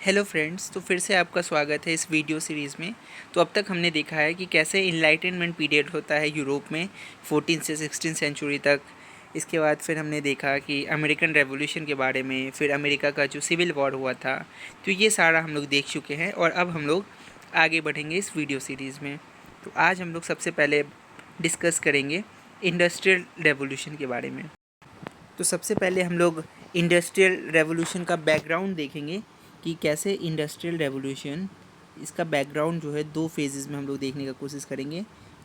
Hello friends, तो फिर से आपका स्वागत है इस वीडियो सीरीज़ में। तो अब तक हमने देखा है कि कैसे इनलाइटनमेंट पीरियड होता है यूरोप में 14 से 16 सेंचुरी तक। इसके बाद फिर हमने देखा कि अमेरिकन रेवोल्यूशन के बारे में, फिर अमेरिका का जो सिविल वॉर हुआ था। तो ये सारा हम लोग देख चुके हैं और अब हम लोग आगे बढ़ेंगे इस वीडियो सीरीज़ में। तो आज हम लोग सबसे पहले डिस्कस करेंगे इंडस्ट्रियल रेवोल्यूशन के बारे में। तो सबसे पहले हम लोग इंडस्ट्रियल रेवोल्यूशन का बैकग्राउंड देखेंगे कि कैसे इंडस्ट्रियल रेवोल्यूशन, इसका बैकग्राउंड जो है दो फेजेस में हम लोग देखने का कोशिश करेंगे।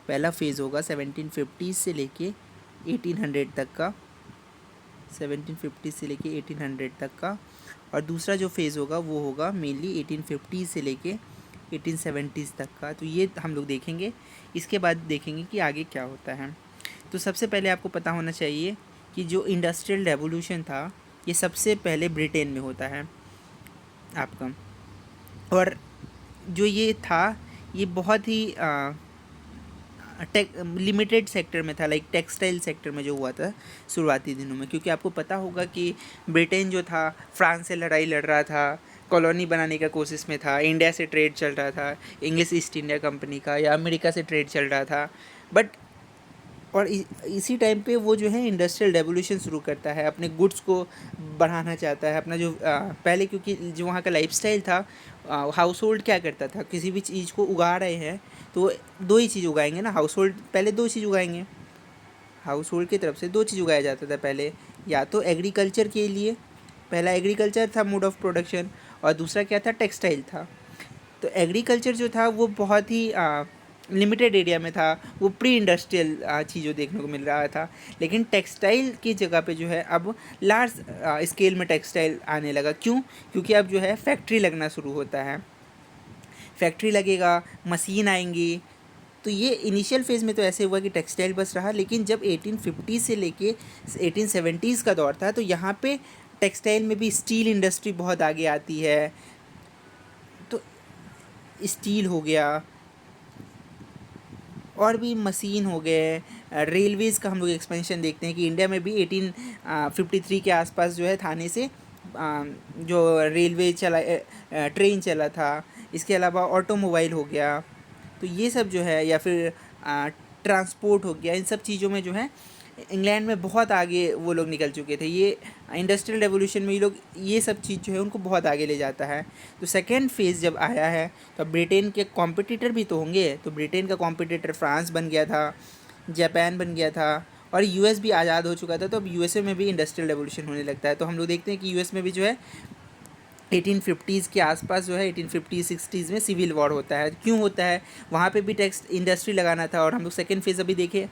पहला फेज़ होगा 1750 से लेके 1800 तक का, 1750 से लेके 1800 तक का। और दूसरा जो फेज़ होगा वो होगा मेनली 1850 से लेके 1870 तक का। तो ये हम लोग देखेंगे। इसके बाद देखेंगे कि आगे क्या होता है। तो सबसे पहले आपको पता होना चाहिए कि जो इंडस्ट्रियल रेवोल्यूशन था ये सबसे पहले ब्रिटेन में होता है आपका। और जो ये था ये बहुत ही लिमिटेड सेक्टर में था, लाइक टेक्सटाइल सेक्टर में जो हुआ था शुरुआती दिनों में। क्योंकि आपको पता होगा कि ब्रिटेन जो था फ्रांस से लड़ाई लड़ रहा था, कॉलोनी बनाने का कोशिश में था, इंडिया से ट्रेड चल रहा था, इंग्लिश ईस्ट इंडिया कंपनी का, या अमेरिका से ट्रेड चल रहा था। बट और इसी टाइम पे वो जो है इंडस्ट्रियल रेवोल्यूशन शुरू करता है, अपने गुड्स को बढ़ाना चाहता है अपना जो पहले, क्योंकि जो वहाँ का लाइफस्टाइल था, हाउस होल्ड क्या करता था, किसी भी चीज़ को उगा रहे हैं तो दो ही चीज़ उगाएंगे ना। हाउस होल्ड पहले दो चीज़ उगाएंगे, हाउस होल्ड की तरफ से दो चीज़ उगाया जाता था पहले। या तो एग्रीकल्चर के लिए, पहला एग्रीकल्चर था मोड ऑफ प्रोडक्शन, और दूसरा क्या था, टेक्सटाइल था। तो एग्रीकल्चर जो था वो बहुत ही लिमिटेड एरिया में था, वो प्री इंडस्ट्रियल चीज़ों देखने को मिल रहा था। लेकिन टेक्सटाइल की जगह पे जो है अब लार्ज स्केल में टेक्सटाइल आने लगा। क्यों? क्योंकि अब जो है फैक्ट्री लगना शुरू होता है, फैक्ट्री लगेगा, मशीन आएंगी। तो ये इनिशियल फेज़ में तो ऐसे हुआ कि टेक्सटाइल बस रहा, लेकिन जब 1850 से लेके 1870 का दौर था तो यहाँ पे टेक्सटाइल में भी स्टील इंडस्ट्री बहुत आगे आती है। तो स्टील हो गया और भी मशीन हो गए, रेलवेज़ का हम लोग एक्सपेंशन देखते हैं कि इंडिया में भी 1853 के आसपास जो है थाने से जो रेलवे चला, ट्रेन चला था। इसके अलावा ऑटोमोबाइल हो गया। तो ये सब जो है, या फिर ट्रांसपोर्ट हो गया, इन सब चीज़ों में जो है इंग्लैंड में बहुत आगे वो लोग निकल चुके थे। ये इंडस्ट्रियल रेवोल्यूशन में ये लोग, ये सब चीज़ जो है उनको बहुत आगे ले जाता है। तो सेकेंड फेज़ जब आया है तो ब्रिटेन के कॉम्पिटिटर भी तो होंगे। तो ब्रिटेन का कॉम्पिटिटर फ्रांस बन गया था, जापान बन गया था, और यूएस भी आज़ाद हो चुका था। तो अब यूएसए में भी इंडस्ट्रियल रेवोल्यूशन होने लगता है। तो हम लोग देखते हैं कि यूएस में भी जो है 1850s के आसपास जो है 1850-60s में सिविल वॉर होता है। क्यों होता है? वहाँ पे भी टेक्स्ट इंडस्ट्री लगाना था। और हम लोग सेकेंड फेज़ अभी देखें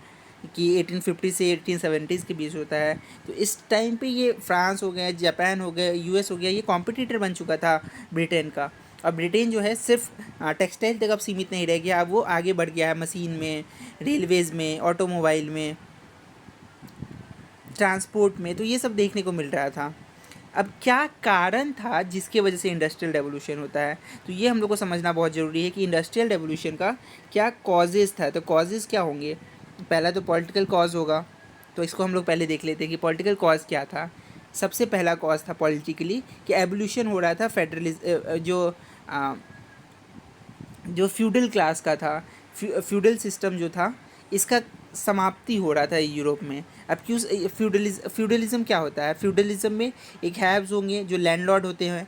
कि 1850 से 1870s के बीच होता है। तो इस टाइम पे ये फ्रांस हो गया, जापान हो गया, यूएस हो गया, ये कॉम्पिटिटर बन चुका था ब्रिटेन का। और ब्रिटेन जो है सिर्फ टेक्सटाइल तक अब सीमित नहीं रह गया, अब वो आगे बढ़ गया है मशीन में, रेलवेज़ में, ऑटोमोबाइल में, ट्रांसपोर्ट में। तो ये सब देखने को मिल रहा था। अब क्या कारण था जिसके वजह से इंडस्ट्रियल रेवोल्यूशन होता है, तो ये हम लोग को समझना बहुत ज़रूरी है कि इंडस्ट्रियल रेवोल्यूशन का क्या कॉजेज़ था। तो कॉजेज़ क्या होंगे? पहला तो पॉलिटिकल कॉज होगा। तो इसको हम लोग पहले देख लेते हैं कि पॉलिटिकल कॉज क्या था। सबसे पहला कॉज था पॉलिटिकली कि एवोल्यूशन हो रहा था फेडरलिज्म, जो फ्यूडल क्लास का था, फ्यूडल सिस्टम जो था, इसका समाप्ति हो रहा था यूरोप में। अब क्यों? फ्यूडलिज्म क्या होता है? फ्यूडलिज्म में एक हैव्स होंगे जो लैंडलॉर्ड होते हैं,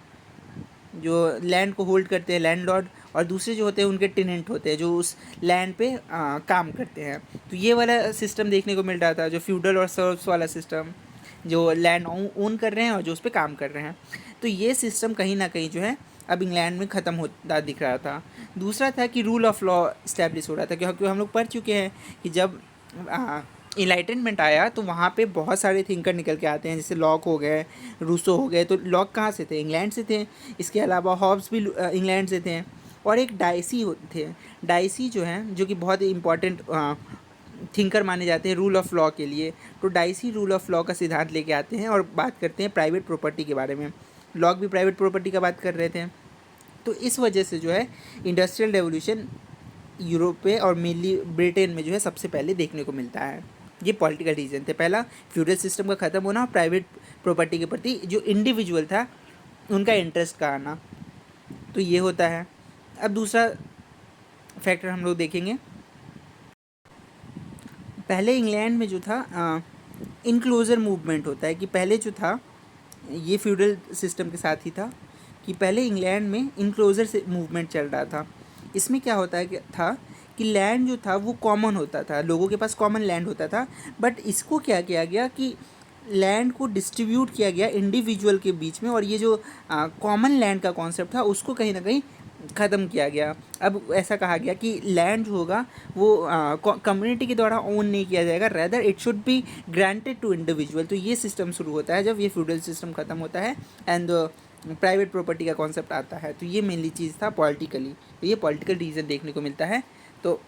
जो लैंड को होल्ड करते हैं, लैंडलॉर्ड, और दूसरे जो होते हैं उनके टेनेंट होते हैं जो उस लैंड पे काम करते हैं। तो ये वाला सिस्टम देखने को मिल रहा था, जो फ्यूडल और सर्व्स वाला सिस्टम, जो लैंड ओन कर रहे हैं और जो उस पर काम कर रहे हैं। तो ये सिस्टम कहीं ना कहीं जो है अब इंग्लैंड में ख़त्म होता दिख रहा था। दूसरा था कि रूल ऑफ लॉ इस्टेब्लिश हो रहा था, क्योंकि हम लोग पढ़ चुके हैं कि जब इनलाइटनमेंट आया तो वहाँ पे बहुत सारे थिंकर निकल के आते हैं, जैसे लॉक हो गए, रूसो हो गए। तो लॉक कहाँ से थे? इंग्लैंड से थे। इसके अलावा हॉब्स भी इंग्लैंड से थे। और एक डाइसी थे। डाइसी जो हैं, जो कि बहुत इंपॉर्टेंट थिंकर माने जाते हैं रूल ऑफ लॉ के लिए। तो डाइसी रूल ऑफ लॉ का सिद्धांत लेके आते हैं और बात करते हैं प्राइवेट प्रॉपर्टी के बारे में। लॉक भी प्राइवेट प्रॉपर्टी का बात कर रहे थे। तो इस वजह से जो है इंडस्ट्रियल रेवोल्यूशन यूरोप पे और मेनली ब्रिटेन में जो है सबसे पहले देखने को मिलता है। ये पॉलिटिकल रीजन थे। पहला फ्यूडल सिस्टम का ख़त्म होना और प्राइवेट प्रॉपर्टी के प्रति जो इंडिविजुअल था उनका इंटरेस्ट का आना। तो ये होता है। अब दूसरा फैक्टर हम लोग देखेंगे, पहले इंग्लैंड में जो था इनक्लोजर मूवमेंट होता है, कि पहले जो था ये फ्यूडल सिस्टम के साथ ही था, कि पहले इंग्लैंड में इनक्लोजर से मूवमेंट चल रहा था। इसमें क्या होता है था कि लैंड जो था वो कॉमन होता था, लोगों के पास कॉमन लैंड होता था, बट इसको क्या किया गया कि लैंड को डिस्ट्रीब्यूट किया गया इंडिविजुअल के बीच में, और ये जो कॉमन लैंड का कॉन्सेप्ट था उसको कहीं ना कहीं ख़त्म किया गया। अब ऐसा कहा गया कि लैंड जो होगा वो कम्युनिटी के द्वारा ओन नहीं किया जाएगा, rather it should be granted to individual. तो ये सिस्टम शुरू होता है जब ये फ्यूडल सिस्टम ख़त्म होता है एंड प्राइवेट प्रॉपर्टी का कॉन्सेप्ट आता है। तो ये मेनली चीज़ था पॉलिटिकली, तो ये पॉलिटिकल रीज़न देखने को मिलता है। तो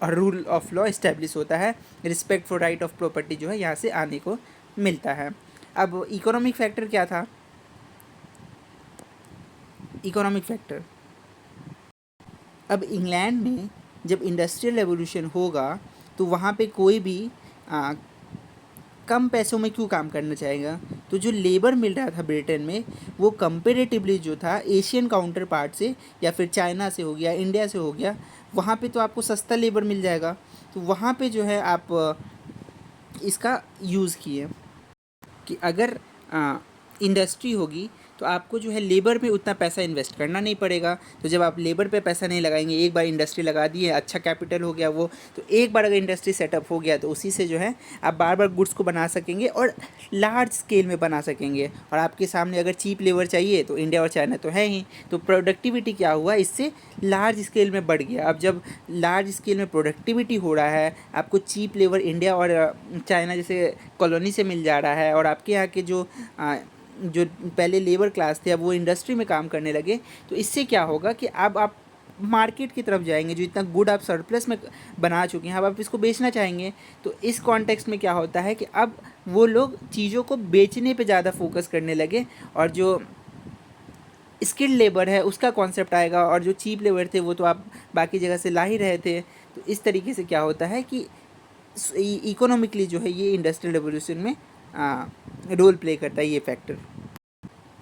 और रूल ऑफ लॉ इस्टेब्लिश होता है, respect for right of property जो है यहाँ से आने को मिलता है। अब इकोनॉमिक फैक्टर क्या था, इकोनॉमिक फैक्टर, अब इंग्लैंड में जब इंडस्ट्रियल रेवोल्यूशन होगा तो वहाँ पे कोई भी कम पैसों में क्यों काम करना चाहेगा। तो जो लेबर मिल रहा था ब्रिटेन में वो कंपेरेटिवली जो था एशियन काउंटर पार्ट से, या फिर चाइना से हो गया, इंडिया से हो गया, वहाँ पे तो आपको सस्ता लेबर मिल जाएगा। तो वहाँ पे जो है आप इसका यूज़ किए कि अगर इंडस्ट्री होगी तो आपको जो है लेबर में उतना पैसा इन्वेस्ट करना नहीं पड़ेगा। तो जब आप लेबर पे पैसा नहीं लगाएंगे, एक बार इंडस्ट्री लगा दी है, अच्छा कैपिटल हो गया वो, तो एक बार अगर इंडस्ट्री सेटअप हो गया तो उसी से जो है आप बार बार गुड्स को बना सकेंगे और लार्ज स्केल में बना सकेंगे। और आपके सामने अगर चीप लेबर चाहिए तो इंडिया और चाइना तो है ही, तो प्रोडक्टिविटी क्या हुआ, इससे लार्ज स्केल में बढ़ गया। अब जब लार्ज स्केल में प्रोडक्टिविटी हो रहा है, आपको चीप लेबर इंडिया और चाइना जैसे कॉलोनी से मिल जा रहा है, और आपके यहाँ के जो पहले लेबर क्लास थे अब वो इंडस्ट्री में काम करने लगे, तो इससे क्या होगा कि अब आप मार्केट की तरफ जाएंगे, जो इतना गुड आप सरप्लस में बना चुके हैं अब आप इसको बेचना चाहेंगे। तो इस कॉन्टेक्स्ट में क्या होता है कि अब वो लोग चीज़ों को बेचने पे ज़्यादा फोकस करने लगे, और जो स्किल्ड लेबर है उसका कॉन्सेप्ट आएगा, और जो चीप लेबर थे वो तो आप बाकी जगह से ला ही रहे थे। तो इस तरीके से क्या होता है कि इकोनॉमिकली जो है ये इंडस्ट्रियल रेवोल्यूशन में रोल प्ले करता है ये फैक्टर,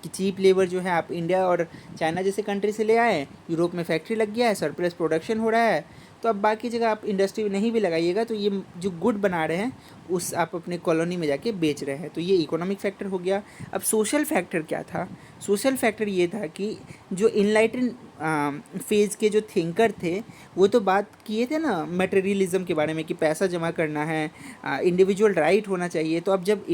कि चीप लेबर जो है आप इंडिया और चाइना जैसे कंट्री से ले आए, यूरोप में फैक्ट्री लग गया है, सरप्लस प्रोडक्शन हो रहा है, तो अब बाकी जगह आप इंडस्ट्री नहीं भी लगाइएगा तो ये जो गुड बना रहे हैं उस आप अपने कॉलोनी में जाके बेच रहे हैं। तो ये इकोनॉमिक फैक्टर हो गया। अब सोशल फैक्टर क्या था, सोशल फैक्टर ये था कि जो इनलाइटन फेज़ के जो थिंकर थे वो तो बात किए थे ना मटेरियलिज्म के बारे में, कि पैसा जमा करना है, इंडिविजुअल राइट होना चाहिए। तो अब जब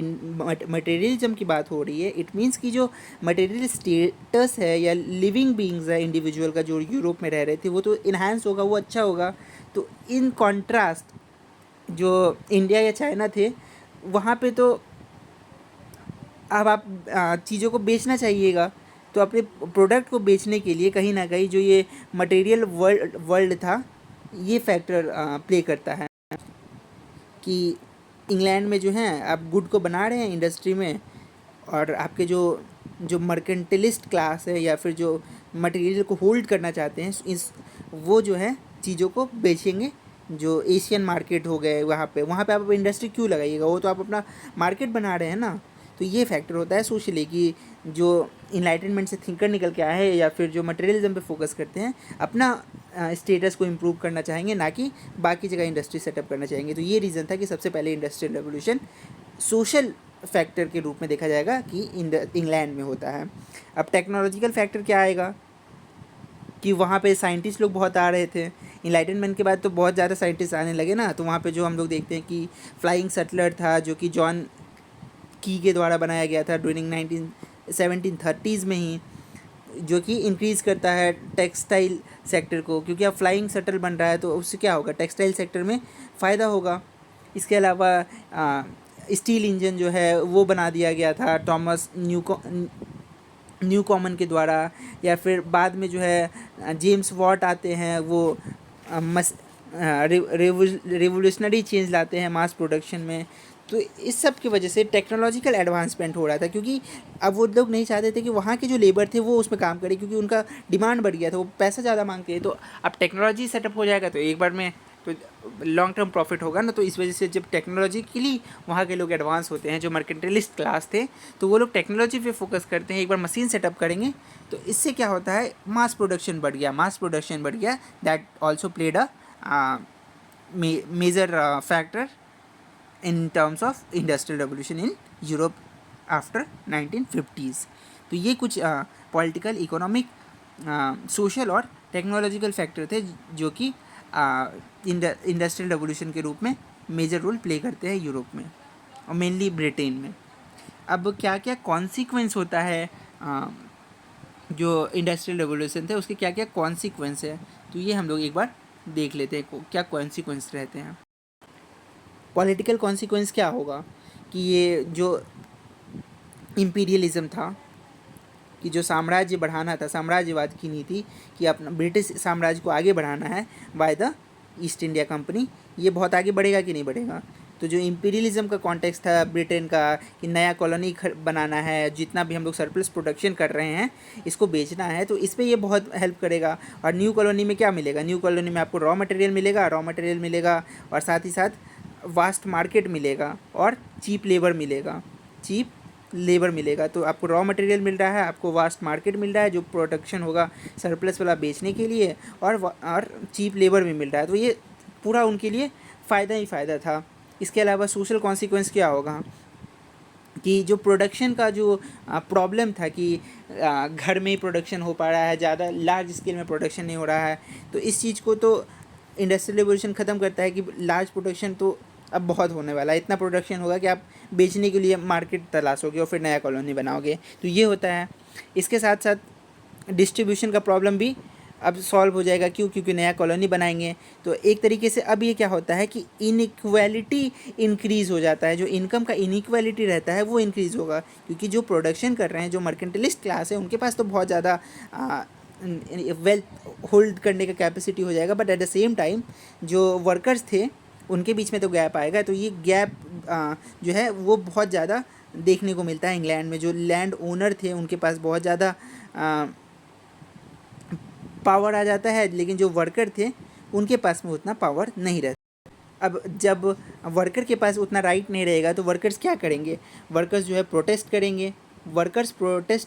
मटेरियलिज्म की बात हो रही है, इट मीन्स कि जो मटेरियल स्टेटस है या लिविंग बींग्स है इंडिविजुअल का जो यूरोप में रह रहे थे वो तो इन्हांस होगा, वो अच्छा होगा। तो इन कॉन्ट्रास्ट जो इंडिया या चाइना थे वहाँ पे तो अब आप चीज़ों को बेचना चाहिएगा, तो अपने प्रोडक्ट को बेचने के लिए कहीं ना कहीं जो ये मटेरियल वर्ल्ड था ये फैक्टर प्ले करता है, कि इंग्लैंड में जो है आप गुड को बना रहे हैं इंडस्ट्री में, और आपके जो मर्केंटलिस्ट क्लास है या फिर जो मटेरियल को होल्ड करना चाहते हैं इस वो जो है चीज़ों को बेचेंगे। जो एशियन मार्केट हो गए वहाँ पे आप इंडस्ट्री क्यों लगाइएगा, वो तो आप अपना मार्केट बना रहे हैं ना। तो ये फैक्टर होता है सोशली, कि जो इनलाइटनमेंट से थिंकर निकल के आए हैं या फिर जो मटेरियलिज्म पे फोकस करते हैं अपना स्टेटस को इम्प्रूव करना चाहेंगे, ना कि बाकी जगह इंडस्ट्री सेटअप करना चाहेंगे। तो ये रीज़न था कि सबसे पहले इंडस्ट्रियल रेवोल्यूशन सोशल फैक्टर के रूप में देखा जाएगा कि इंग्लैंड में होता है। अब टेक्नोलॉजिकल फैक्टर क्या आएगा, कि वहाँ पे साइंटिस्ट लोग बहुत आ रहे थे, इनलाइटनमेंट के बाद तो बहुत ज़्यादा साइंटिस्ट आने लगे ना। तो वहाँ पे जो हम लोग देखते हैं कि फ्लाइंग सेटलर था जो कि जॉन की के द्वारा बनाया गया था ड्यूरिंग 1730s में ही, जो कि इंक्रीज़ करता है टेक्सटाइल सेक्टर को, क्योंकि अब फ्लाइंग शटल बन रहा है तो उससे क्या होगा, टेक्सटाइल सेक्टर में फ़ायदा होगा। इसके अलावा स्टील इंजन जो है वो बना दिया गया था टॉमस न्यू कॉमन के द्वारा, या फिर बाद में जो है जेम्स वॉट आते हैं वो रेवोल्यूशनरी चेंज लाते हैं मास प्रोडक्शन में। तो इस सब की वजह से टेक्नोलॉजिकल एडवांसमेंट हो रहा था, क्योंकि अब वो लोग नहीं चाहते थे कि वहाँ के जो लेबर थे वो उसमें काम करे, क्योंकि उनका डिमांड बढ़ गया था, वो पैसा ज़्यादा मांगते हैं। तो अब टेक्नोलॉजी सेटअप हो जाएगा तो एक बार में तो लॉन्ग टर्म प्रॉफिट होगा ना। तो इस वजह से जब टेक्नोलॉजिकली वहाँ के लोग एडवांस होते हैं, जो मर्केंटलिस्ट क्लास थे, तो वो लोग टेक्नोलॉजी पे फोकस करते हैं। एक बार मशीन सेटअप करेंगे तो इससे क्या होता है, मास प्रोडक्शन बढ़ गया। That also played a major factor in terms of industrial revolution in Europe after 1950s। तो ये कुछ पॉलिटिकल, इकोनॉमिक, सोशल और टेक्नोलॉजिकल फैक्टर थे जो कि इंडस्ट्रियल रेवोल्यूशन के रूप में मेजर रोल प्ले करते हैं यूरोप में और मेनली ब्रिटेन में। अब क्या क्या कॉन्सिक्वेंस होता है जो इंडस्ट्रियल रेवोल्यूशन थे, उसके क्या क्या कॉन्सिक्वेंस है, तो ये हम लोग एक बार देख लेते हैं क्या कॉन्सिक्वेंस रहते हैं। पॉलिटिकल कॉन्सिक्वेंस क्या होगा कि ये जो इम्पीरियलिज्म था, कि जो साम्राज्य बढ़ाना था, साम्राज्यवाद की नीति कि अपना ब्रिटिश साम्राज्य को आगे बढ़ाना है by the east India company, ये बहुत आगे बढ़ेगा कि नहीं बढ़ेगा। तो जो इम्पीरियलिज्म का कॉन्टेक्स्ट था ब्रिटेन का कि नया कॉलोनी बनाना है, जितना भी हम लोग सरप्लस प्रोडक्शन कर रहे हैं इसको बेचना है, तो इस पर ये बहुत हेल्प करेगा। और न्यू कॉलोनी में क्या मिलेगा, न्यू कॉलोनी में आपको रॉ मटेरियल मिलेगा और साथ ही साथ वास्ट मार्केट मिलेगा और चीप लेबर मिलेगा। तो आपको रॉ मटेरियल मिल रहा है, आपको वास्ट मार्केट मिल रहा है जो प्रोडक्शन होगा सरप्लस वाला बेचने के लिए, और चीप लेबर भी मिल रहा है। तो ये पूरा उनके लिए फ़ायदा ही फ़ायदा था। इसके अलावा सोशल कॉन्सिक्वेंस क्या होगा कि जो प्रोडक्शन का जो प्रॉब्लम था कि घर में ही प्रोडक्शन हो पा रहा है, ज़्यादा लार्ज स्केल में प्रोडक्शन नहीं हो रहा है, तो इस चीज़ को तो इंडस्ट्रियल रेवोल्यूशन ख़त्म करता है कि लार्ज प्रोडक्शन तो अब बहुत होने वाला है। इतना प्रोडक्शन होगा कि आप बेचने के लिए मार्केट तलाशोगे और फिर नया कॉलोनी बनाओगे, तो ये होता है। इसके साथ साथ डिस्ट्रीब्यूशन का प्रॉब्लम भी अब सॉल्व हो जाएगा। क्योंकि नया कॉलोनी बनाएंगे तो एक तरीके से अब ये क्या होता है कि इनइक्वालिटी इंक्रीज़ हो जाता है, जो इनकम का इनइक्वालिटी रहता है वो इंक्रीज़ होगा, क्योंकि जो प्रोडक्शन कर रहे हैं, जो मर्केंटलिस्ट क्लास है, उनके पास तो बहुत ज़्यादा वेल्थ होल्ड करने का कैपेसिटी हो जाएगा, but at the same time जो वर्कर्स थे उनके बीच में तो गैप आएगा। तो ये गैप जो है वो बहुत ज़्यादा देखने को मिलता है इंग्लैंड में। जो लैंड ओनर थे उनके पास बहुत ज़्यादा पावर आ जाता है, लेकिन जो वर्कर थे उनके पास में उतना पावर नहीं रहता। अब जब वर्कर के पास उतना राइट नहीं रहेगा तो वर्कर्स क्या करेंगे, वर्कर्स जो है प्रोटेस्ट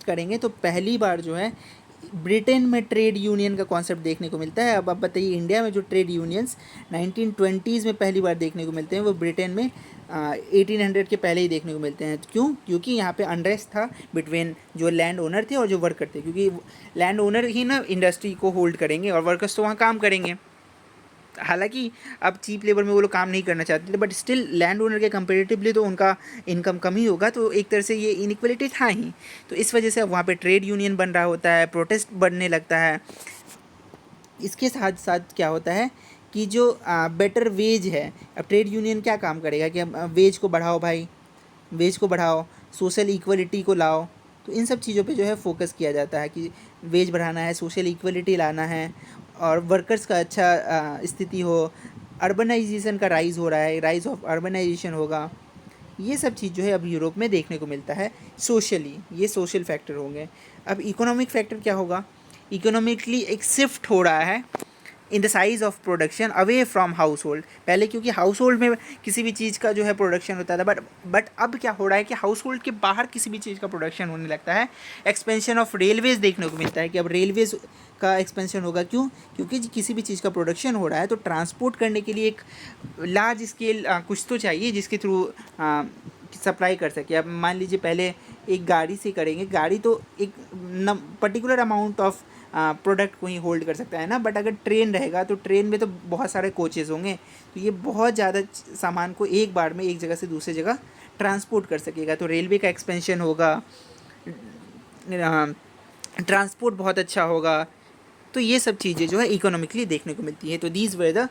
करेंगे। तो पहली बार जो है ब्रिटेन में ट्रेड यूनियन का कॉन्सेप्ट देखने को मिलता है। अब आप बताइए, इंडिया में जो ट्रेड यूनियंस 1920s में पहली बार देखने को मिलते हैं, वो ब्रिटेन में 1800 के पहले ही देखने को मिलते हैं। क्यों? क्योंकि यहाँ पे अनरेस्ट था बिटवीन जो लैंड ओनर थे और जो वर्कर थे, क्योंकि लैंड ओनर ही ना इंडस्ट्री को होल्ड करेंगे और वर्कर्स तो वहाँ काम करेंगे। हालांकि अब चीप लेबर में वो लोग काम नहीं करना चाहते थे, बट स्टिल लैंड ओनर के कंपेरेटिवली तो उनका इनकम कम ही होगा, तो एक तरह से ये इनइक्वलिटी था ही। तो इस वजह से अब वहाँ पे ट्रेड यूनियन बन रहा होता है, प्रोटेस्ट बढ़ने लगता है। इसके साथ साथ क्या होता है कि जो बेटर वेज है, अब ट्रेड यूनियन क्या काम करेगा कि वेज को बढ़ाओ भाई, वेज को बढ़ाओ, सोशल इक्वलिटी को लाओ। तो इन सब चीज़ों पे जो है फोकस किया जाता है कि वेज बढ़ाना है, सोशल इक्वलिटी लाना है और वर्कर्स का अच्छा स्थिति हो। अर्बनाइजेशन का राइज़ हो रहा है, राइज़ ऑफ अर्बनाइजेशन होगा। ये सब चीज़ जो है अब यूरोप में देखने को मिलता है सोशली। ये सोशल फैक्टर होंगे। अब इकोनॉमिक फैक्टर क्या होगा, इकोनॉमिकली एक शिफ्ट हो रहा है in the size of production away from house hold. पहले क्योंकि हाउस होल्ड में किसी भी चीज़ का जो है प्रोडक्शन होता था, बट अब क्या हो रहा है कि हाउस होल्ड के बाहर किसी भी चीज़ का प्रोडक्शन होने लगता है। एक्सपेंशन ऑफ रेलवेज देखने को मिलता है कि अब रेलवेज का एक्सपेंशन होगा। क्यों? क्योंकि किसी भी चीज़ का प्रोडक्शन हो रहा है तो ट्रांसपोर्ट करने के लिए एक लार्ज स्केल कुछ तो चाहिए जिसके थ्रू सप्लाई कर सके। अब मान लीजिए पहले एक गाड़ी से करेंगे, गाड़ी तो एक पर्टिकुलर अमाउंट ऑफ प्रोडक्ट को ही होल्ड कर सकता है ना, बट अगर ट्रेन रहेगा तो ट्रेन में तो बहुत सारे कोचेज़ होंगे, तो ये बहुत ज़्यादा सामान को एक बार में एक जगह से दूसरी जगह ट्रांसपोर्ट कर सकेगा। तो रेलवे का एक्सपेंशन होगा, ट्रांसपोर्ट बहुत अच्छा होगा। तो ये सब चीज़ें जो है इकोनॉमिकली देखने को मिलती है। तो these were the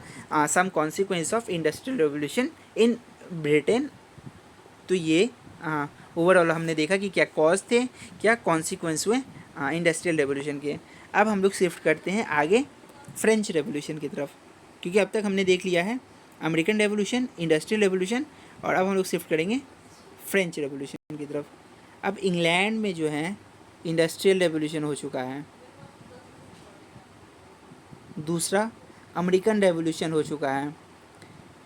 some consequence of industrial revolution in Britain. तो ये ओवरऑल हमने देखा कि क्या कॉज थे, क्या कॉन्सिक्वेंस हुए इंडस्ट्रियल रेवोल्यूशन के। अब हम लोग शिफ्ट करते हैं आगे फ्रेंच रेवोल्यूशन की तरफ, क्योंकि अब तक हमने देख लिया है अमेरिकन रेवोल्यूशन, इंडस्ट्रियल रेवोल्यूशन, और अब हम लोग शिफ्ट करेंगे फ्रेंच रेवोल्यूशन की तरफ। अब इंग्लैंड में जो है इंडस्ट्रियल रेवोल्यूशन हो चुका है, दूसरा अमेरिकन रेवोल्यूशन हो चुका है।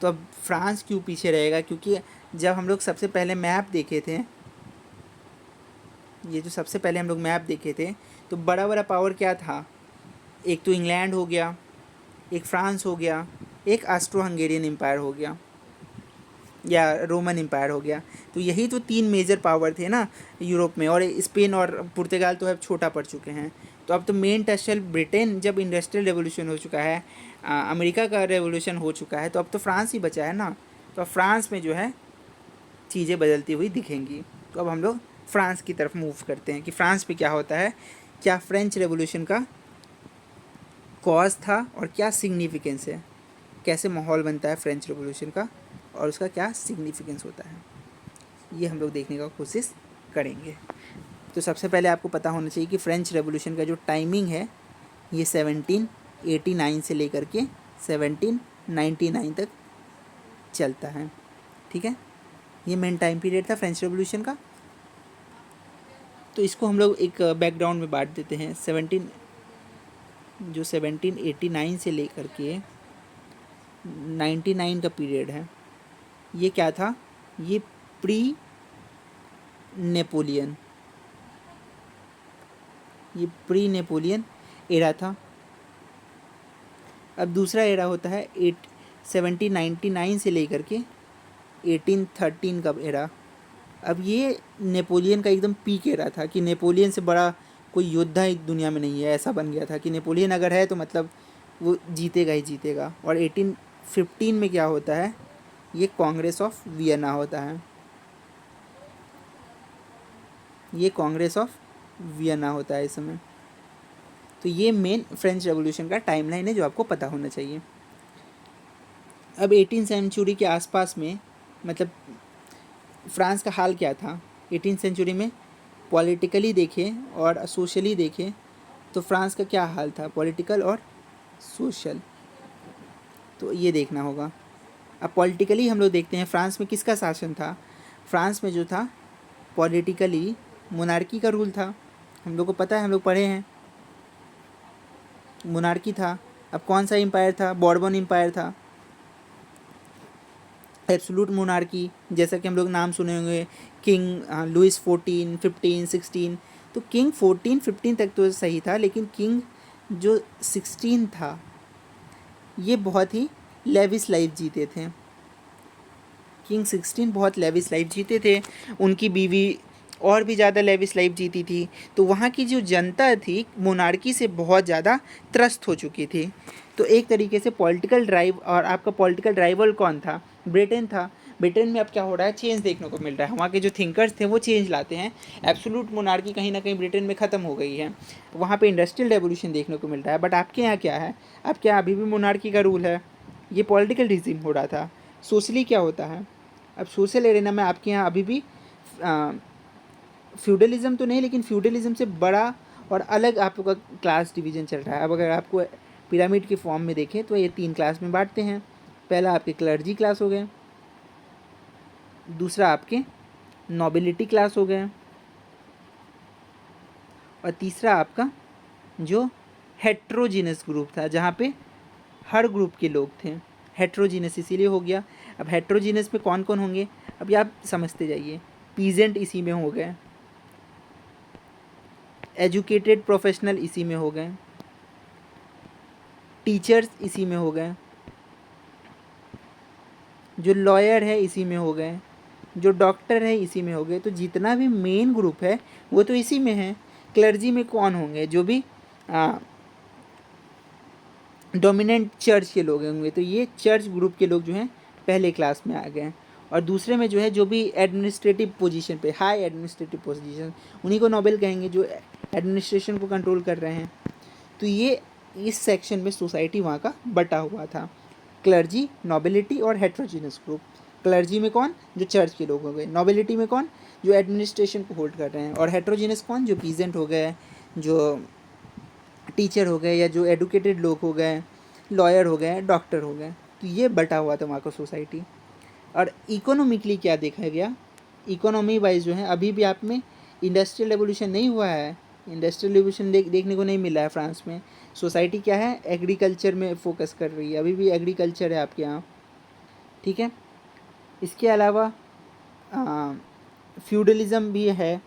तो अब फ्रांस क्यों पीछे रहेगा? क्योंकि जब हम लोग सबसे पहले मैप देखे थे, ये जो सबसे पहले हम लोग मैप देखे थे, तो बड़ा बड़ा पावर क्या था? एक तो इंग्लैंड हो गया, एक फ्रांस हो गया, एक ऑस्ट्रो हंगेरियन एम्पायर हो गया या रोमन एम्पायर हो गया। तो यही तो 3 मेजर पावर थे ना यूरोप में, और स्पेन और पुर्तगाल तो अब छोटा पड़ चुके हैं। तो अब तो मेन टसल ब्रिटेन, जब इंडस्ट्रियल रेवोल्यूशन हो चुका है, अमेरिका का रेवोल्यूशन हो चुका है, तो अब तो फ्रांस ही बचा है ना। तो अब फ्रांस में जो है चीज़ें बदलती हुई दिखेंगी। तो अब हम लोग फ्रांस की तरफ मूव करते हैं कि फ्रांस में क्या होता है, क्या फ्रेंच रेवोल्यूशन का कॉज था और क्या सिग्निफिकेंस है, कैसे माहौल बनता है फ्रेंच रेवोल्यूशन का और उसका क्या सिग्निफिकेंस होता है, ये हम लोग देखने का कोशिश करेंगे। तो सबसे पहले आपको पता होना चाहिए कि फ्रेंच रेवोल्यूशन का जो टाइमिंग है, ये 1789 से लेकर के 1799 तक चलता है। ठीक है, ये मेन टाइम पीरियड था फ्रेंच रेवोल्यूशन का। तो इसको हम लोग एक बैकग्राउंड में बांट देते हैं। 1789 से लेकर के 99 का पीरियड है, ये क्या था? ये प्री नेपोलियन, ये प्री नेपोलियन एरा था। अब दूसरा एरा होता है 1799 से लेकर के 1813 का एरा। अब ये नेपोलियन का एकदम पीक एरा था कि नेपोलियन से बड़ा कोई योद्धा इस दुनिया में नहीं है, ऐसा बन गया था कि नेपोलियन अगर है तो मतलब वो जीतेगा ही जीतेगा। और 1815 में क्या होता है? ये कांग्रेस ऑफ वियना होता है, ये कांग्रेस ऑफ वियना होता है इस समय। तो ये मेन फ्रेंच रेवोल्यूशन का टाइमलाइन है जो आपको पता होना चाहिए। अब 18 सेंचुरी के आसपास में मतलब फ्रांस का हाल क्या था 18 सेंचुरी में? पॉलिटिकली देखें और सोशली देखें तो फ्रांस का क्या हाल था, पॉलिटिकल और सोशल, तो ये देखना होगा। अब पॉलिटिकली हम लोग देखते हैं फ्रांस में किसका शासन था। फ्रांस में जो था पॉलिटिकली मोनार्की का रूल था, हम लोग को पता है, हम लोग पढ़े हैं, मोनार्की था। अब कौन सा एम्पायर था? बॉर्बन एम्पायर था, एब्सोल्यूट मोनार्की, जैसा कि हम लोग नाम सुने होंगे, किंग लुइस 14, 15, 16। तो किंग 14, 15 तक तो सही था, लेकिन किंग जो 16 था ये बहुत ही लेविश लाइफ जीते थे। किंग 16 बहुत लेविश लाइफ जीते थे, उनकी बीवी और भी ज़्यादा लेविश लाइफ जीती थी। तो वहाँ की जो जनता थी मोनार्की से बहुत ज़्यादा त्रस्त हो चुकी थी। तो एक तरीके से पॉलिटिकल ड्राइव, और आपका पॉलिटिकल ड्राइवल कौन था? ब्रिटेन था। ब्रिटेन में अब क्या हो रहा है? चेंज देखने को मिल रहा है, वहाँ के जो थिंकर्स थे वो चेंज लाते हैं। एब्सोल्यूट मोनार्की कहीं ना कहीं ब्रिटेन में ख़त्म हो गई है, वहाँ पे इंडस्ट्रियल रेवोल्यूशन देखने को मिल रहा है। बट आपके यहाँ क्या है? आपके यहाँ अभी भी मोनार्की का रूल है, ये पॉलिटिकल रिजीम हो रहा था। सोशली क्या होता है? अब सोशल एरिना में आपके यहाँ अभी भी फ्यूडलिज्म तो नहीं, लेकिन फ्यूडलिज्म से बड़ा और अलग आपका क्लास डिवीज़न चल रहा है। अब अगर आपको पिरामिड के फॉर्म में देखें तो ये 3 क्लास में बांटते हैं। पहला आपके क्लर्जी क्लास हो गए, दूसरा आपके नोबिलिटी क्लास हो गए, और तीसरा आपका जो हेट्रोजीनस ग्रुप था, जहाँ पे हर ग्रुप के लोग थे। हेट्रोजीनस इसीलिए हो गया। अब हेट्रोजीनस में कौन कौन होंगे, अभी आप समझते जाइए। पीजेंट इसी में हो गए, एजुकेटेड प्रोफेशनल इसी में हो गए, टीचर्स इसी में हो गए, जो लॉयर है इसी में हो गए, जो डॉक्टर है इसी में हो गए। तो जितना भी मेन ग्रुप है वो तो इसी में है। क्लर्जी में कौन होंगे? जो भी डोमिनेंट चर्च के लोग होंगे। तो ये चर्च ग्रुप के लोग जो हैं पहले क्लास में आ गए। और दूसरे में जो है जो भी एडमिनिस्ट्रेटिव पोजीशन पे, हाई एडमिनिस्ट्रेटिव पोजीशन, उन्हीं को नोबेल कहेंगे जो एडमिनिस्ट्रेशन को कंट्रोल कर रहे हैं। तो ये इस सेक्शन में सोसाइटी वहाँ का बटा हुआ था, क्लर्जी, नोबिलिटी और हेट्रोजीनस ग्रुप। क्लर्जी में कौन? जो चर्च के लोग हो गए। नोबिलिटी में कौन? जो एडमिनिस्ट्रेशन को होल्ड कर रहे हैं। और हेट्रोजीनस कौन? जो पीजेंट हो गए, जो टीचर हो गए, या जो एडुकेटेड लोग हो गए, लॉयर हो गए, डॉक्टर हो गए। तो ये बटा हुआ था वहाँ का सोसाइटी। और इकोनॉमिकली क्या देखा गया? इकोनॉमी वाइज जो है अभी भी आप में इंडस्ट्रियल रेवोल्यूशन नहीं हुआ है, इंडस्ट्रियल रिवोल्यूशन देखने को नहीं मिला है फ्रांस में। सोसाइटी क्या है, एग्रीकल्चर में फोकस कर रही है, अभी भी एग्रीकल्चर है आपके यहाँ, ठीक है। इसके अलावा फ्यूडलिज़म भी है,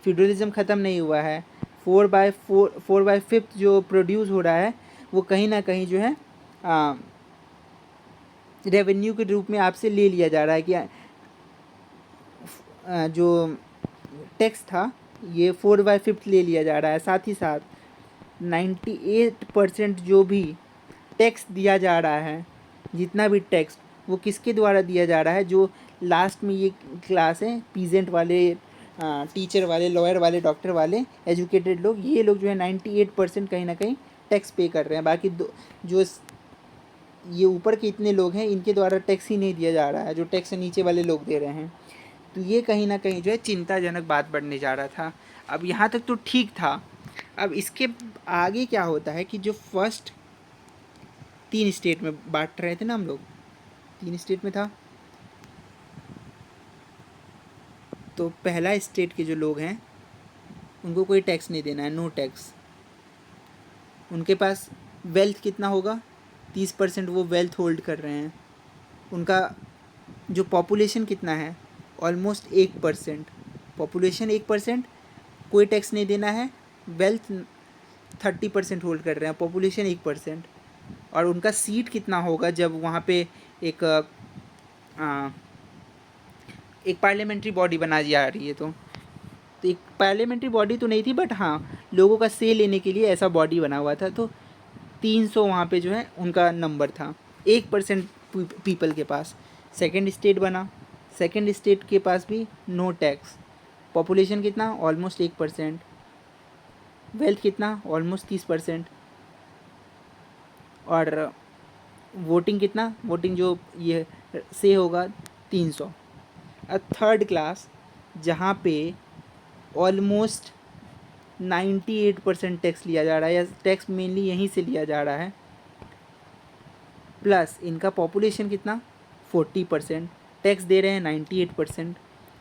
फ्यूडलिज़म ख़त्म नहीं हुआ है। 4/5 जो प्रोड्यूस हो रहा है वो कहीं ना कहीं जो है रेवेन्यू के रूप में आपसे ले लिया जा रहा है कि जो टैक्स था ये 4/5 ले लिया जा रहा है। साथ ही साथ 98% जो भी टैक्स दिया जा रहा है, जितना भी टैक्स, वो किसके द्वारा दिया जा रहा है, जो लास्ट में ये क्लास है, पीजेंट वाले, टीचर वाले, लॉयर वाले, डॉक्टर वाले, एजुकेटेड लोग, ये लोग जो है 98% कहीं ना कहीं टैक्स पे कर रहे हैं। बाकी जो ये ऊपर के इतने लोग हैं इनके द्वारा टैक्स ही नहीं दिया जा रहा है, जो टैक्स नीचे वाले लोग दे रहे हैं। तो ये कहीं ना कहीं जो है चिंताजनक बात बढ़ने जा रहा था। अब यहाँ तक तो ठीक था। अब इसके आगे क्या होता है कि जो फर्स्ट 3 स्टेट में बांट रहे थे ना हम लोग, 3 स्टेट में था, तो पहला स्टेट के जो लोग हैं उनको कोई टैक्स नहीं देना है, नो टैक्स। उनके पास वेल्थ कितना होगा, 30% वो वेल्थ होल्ड कर रहे हैं। उनका जो पॉपुलेशन कितना है, ऑलमोस्ट 1%, पॉपुलेशन 1%, कोई टैक्स नहीं देना है, वेल्थ 30% होल्ड कर रहे हैं, पॉपुलेशन 1%। और उनका सीट कितना होगा जब वहाँ पे एक पार्लियामेंट्री बॉडी बना जा रही है, तो एक पार्लियामेंट्री बॉडी तो नहीं थी, बट हाँ लोगों का से लेने के लिए ऐसा बॉडी बना हुआ था। तो 300 वहाँ पे जो है उनका नंबर था, 1% पीपल के पास। सेकंड स्टेट बना, सेकंड स्टेट के पास भी नो टैक्स, पॉपुलेशन कितना, ऑलमोस्ट 1%, वेल्थ कितना, ऑलमोस्ट 30%, और वोटिंग कितना, वोटिंग जो ये से होगा 300। थर्ड क्लास जहाँ पे ऑलमोस्ट 98% टैक्स लिया जा रहा है, या टैक्स मेनली यहीं से लिया जा रहा है, प्लस इनका पॉपुलेशन कितना, 40%, टैक्स दे रहे हैं 98%,